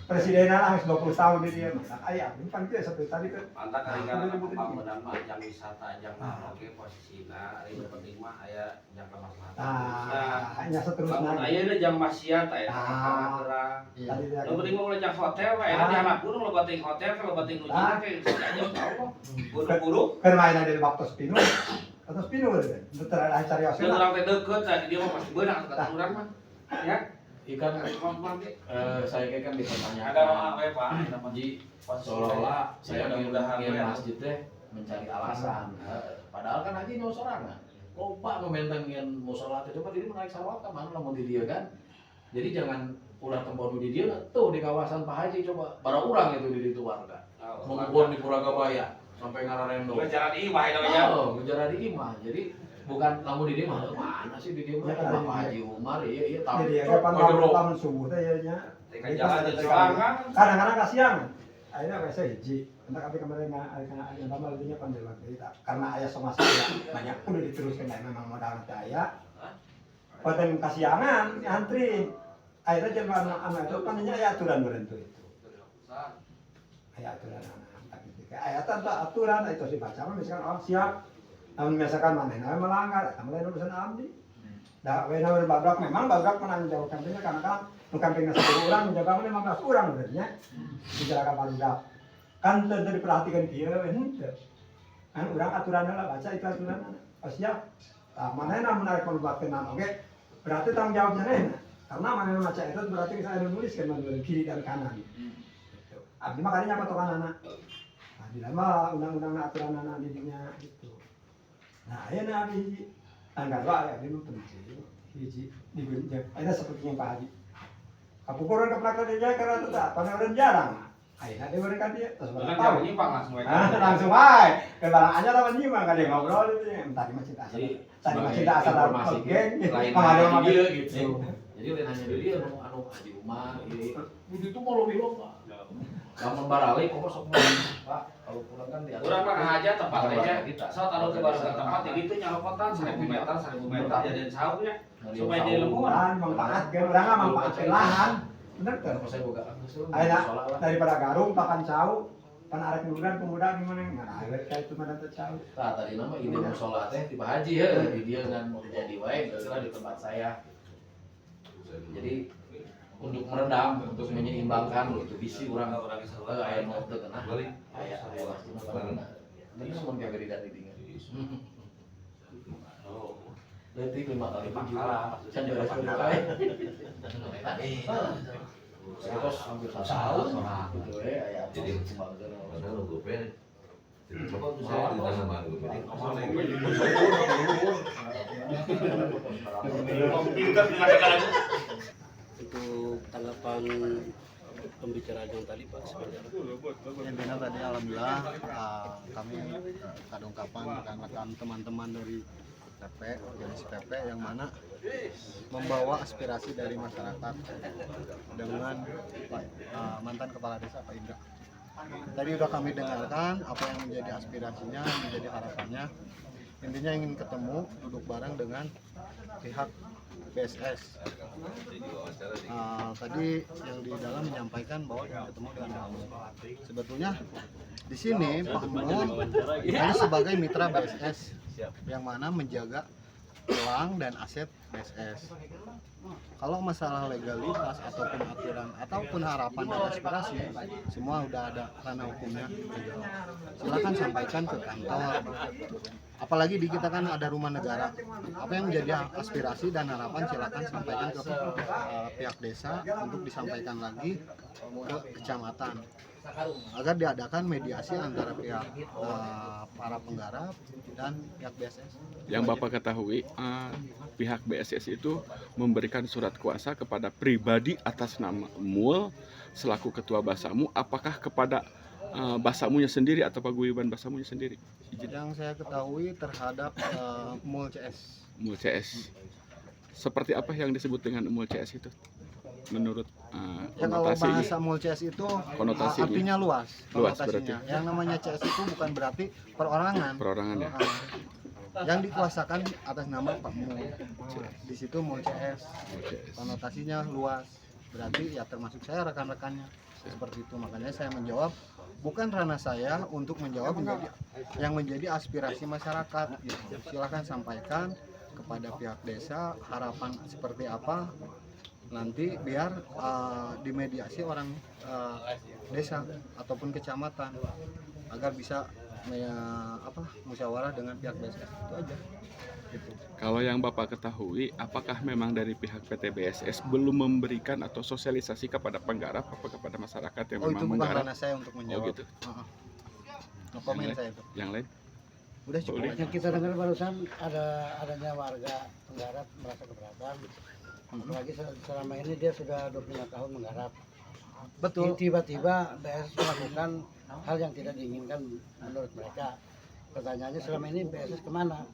Presiden harus 20 tahun di dia mah. Aya abdi pan teh seperti tadi kan. mantap karingan pembangunan mah ajang wisata ajang oke posisina ari penting mah aya jangka maslahat. Hanya seterusnya. Lamun aya na jang maksiat aya gerang. Nu penting mah ulah jang hotel we aya di anak gunung loba teuing hotel ka loba teuing nujina ke saja Allah. Buru-buru Keur main di Baktos Pinu. Baktos Pinu we. Betul ada cari jeung urang teh deukeut tadi dia mah pasti beunang kata urang mah. Ya. Ikan saya kan dipertanyakan. Ada apa ya Pak? Ji seolah-olah saya ingin masjid teh mencari alasan. Padahal kan haji mau sorangan. Loba ngementengin musola teh coba diri menaik salawat ka mana lamun di dieu kan. Jadi jangan ulah tempon di dieu tuh di kawasan Pak Haji coba. Para urang itu di ditu warga. Mengubon di Puragabaya sampai Ngararendo. Ngejaran imah itu ya. Oh, ngejaran imah. Jadi bukan lamun di dieu mah mana sih di dieu mah Pak Haji Umar iya tahu. Jadi ya pan subuh teh ya nya. Kadang-kadang kasihan. Akhirnya saya hiji. Entah tapi kemarin ada tambah lebihnya pandai cerita. Karena ayah sama saya banyak udah diteruskan ya memang modal daya. Poten kasihangan antri. Akhirnya jangan anak itu panjangnya ayah aturan berentu itu. Ayah aturan anak gitu. Ayah tanpa aturan itu sih baca misalkan orang siap. Namun misalkan mana melanggar, mulai urusan abdi. Dah, wena babrak memang babrak menang jauh kampenya karena kan kampenya 10 orang menjaga 15 orang berarti dijaga barudak. Kan tentu diperhatikan dia, henteu. Kan urang aturanna lah baca itu aturanna. Oh siap. Tah manehna menarik melibatkeun oke. Berarti tanggung jawabnya rena. Karena manehna baca itu berarti saya nulis kan dari kiri dan kanan. Gitu. Abdi mah kadinya patokanana. Nah, di lama undang-undang aturan anak didiknya itu. Nah, ayeuna abdi hiji. Tanggal wae abdi nu penting. Hiji dibenjak. Ada seperti yang Pak Haji. Kapukuran ke belakang dia karena tetap pada jarang. Ayeuna dia mereka dia terus tahu nyimpang langsung wae. Langsung wae. Ke barang aja lawan nyimpang kan dia ngobrol itu. Tadi mah cerita asal. Tadi mah cerita asal geng. Pengaruh sama dia gitu. Jadi lain hanya dia anu Haji Umar ieu. Itu mau lebih lomba. Lamun barali kok sok Pak kalau pulang kan dia. Urang mah aja tempat aja kita. Saat anu ke baru tempat di ditu nyarokotan 1000 meter jadian sahunya supaya dia lemburan. Manfaat kan urang mah manfaat lahan. Bener kan? Saya boga langsung. Ayeuna daripada garung pakan cau pan arek nurunan pemuda gimana ngaraweut ka itu mah teh cau. Tah tadi nama ide mushola teh di Pak Haji heuh di dieu ngan mau jadi wae kira di tempat saya. Jadi untuk meredam, untuk menyeimbangkan itu bisi orang aya nu teu kenah. Aya pasti mah bareng. Ini mun kagak didati dingan. Oh. Leutik 5 kali pangkalan. Can beres bae. Terus hampir 1 tahun gitu we aya. Jadi ada nunggu pen. Bapak saya di dalam baru ini. Untuk tanggapan pembicaraan yang tadi Pak seperti apa? Intinya tadi alhamdulillah kami kadung kapan rekan-rekan teman-teman dari PP, organisasi PP yang mana membawa aspirasi dari masyarakat dengan mantan kepala desa Pak Indra. Tadi udah kami dengarkan apa yang menjadi aspirasinya, menjadi harapannya. Intinya ingin ketemu, duduk bareng dengan pihak BSS. Tadi yang di dalam menyampaikan bahwa ingin ketemu dengan Pak Mul. Sebetulnya di sini Pak Mul ini sebagai mitra BSS yang mana menjaga uang dan aset BSS. Kalau masalah legalitas ataupun aturan ataupun harapan dan aspirasi, semua udah ada ranah hukumnya. Silakan sampaikan ke kantor. Apalagi di kita kan ada rumah negara. Apa yang menjadi aspirasi dan harapan silakan sampaikan ke pihak desa untuk disampaikan lagi ke kecamatan agar diadakan mediasi antara pihak para penggarap dan pihak BSS. Yang Bapak ketahui, pihak BSS itu memberikan surat kuasa kepada pribadi atas nama Mul selaku ketua Basamu. Apakah kepada Basamunya sendiri atau paguyuban Basamunya sendiri? Yang saya ketahui terhadap Mul CS. Mul CS. Seperti apa yang disebut dengan Mul CS itu? Menurut Ya kalau konotasinya? bahasa Mul CS itu Konotasinya. artinya luas. Luas konotasinya. berarti. Yang namanya CS itu bukan berarti perorangan. Perorangan ya. Yang dikuasakan atas nama Pak Mul. Di situ Mul CS. CS. Konotasinya luas. Berarti ya termasuk saya rekan-rekannya. Seperti itu, makanya saya menjawab bukan ranah saya untuk menjawab yang menjadi aspirasi masyarakat. Silakan sampaikan kepada pihak desa harapan seperti apa nanti biar dimediasi orang desa ataupun kecamatan agar bisa musyawarah dengan pihak desa. Itu aja. Gitu. Kalau yang Bapak ketahui, apakah memang dari pihak PT BSS belum memberikan atau sosialisasi kepada penggarap atau kepada masyarakat yang Oh, memang itu bukan menggarap? ranah saya untuk menjawab. Oh gitu. No comment saya itu. Yang lain? Udah cukup. Boleh. Yang kita dengar barusan adanya warga penggarap merasa keberatan. Apalagi selama ini dia sudah 25 tahun menggarap. Betul. Tiba-tiba BSS melakukan hal yang tidak diinginkan menurut mereka. Pertanyaannya selama ini BSS kemana?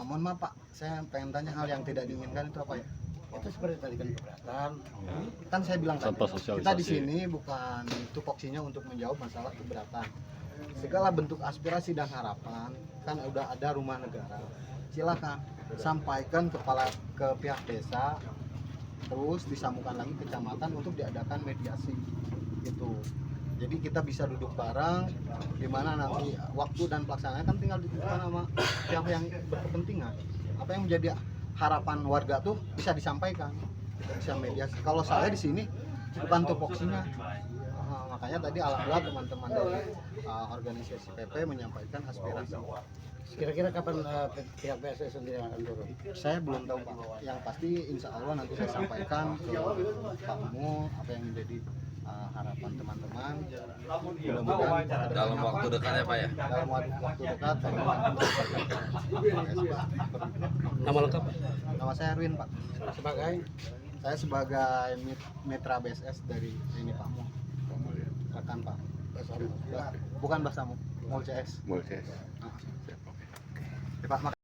Mohon maaf Pak, saya pengen tanya hal yang tidak diinginkan itu apa ya? Itu seperti tadi kan keberatan. Kan saya bilang tadi, kita di sini bukan tupoksinya untuk menjawab masalah keberatan. Segala bentuk aspirasi dan harapan kan udah ada rumah negara. Silakan sampaikan ke pihak desa, terus disambungkan lagi ke kecamatan untuk diadakan mediasi gitu. Jadi kita bisa duduk bareng, di mana nanti waktu dan pelaksanaannya kan tinggal ditentukan sama pihak yang berkepentingan. Apa yang menjadi harapan warga tuh bisa disampaikan, kita bisa mediasi. Kalau saya di sini bukan tupoksinya, makanya tadi alhamdulillah teman-teman dari organisasi PP menyampaikan aspirasi. Kira-kira kapan pihak BSS sendiri yang akan turun? Saya belum tahu Pak. Yang pasti insya Allah nanti saya sampaikan ke Pak Mul apa yang menjadi harapan teman-teman. Mudah-mudahan Dalam waktu dekat ya Pak ya? dalam waktu dekat Nama lengkap Pak? nama saya Erwin Pak. Sebagai Saya sebagai mitra BSS dari ini Pak Mul. Rekan Pak. Bukan Basamu, Mul CS. Mul CS. Ya, Pak,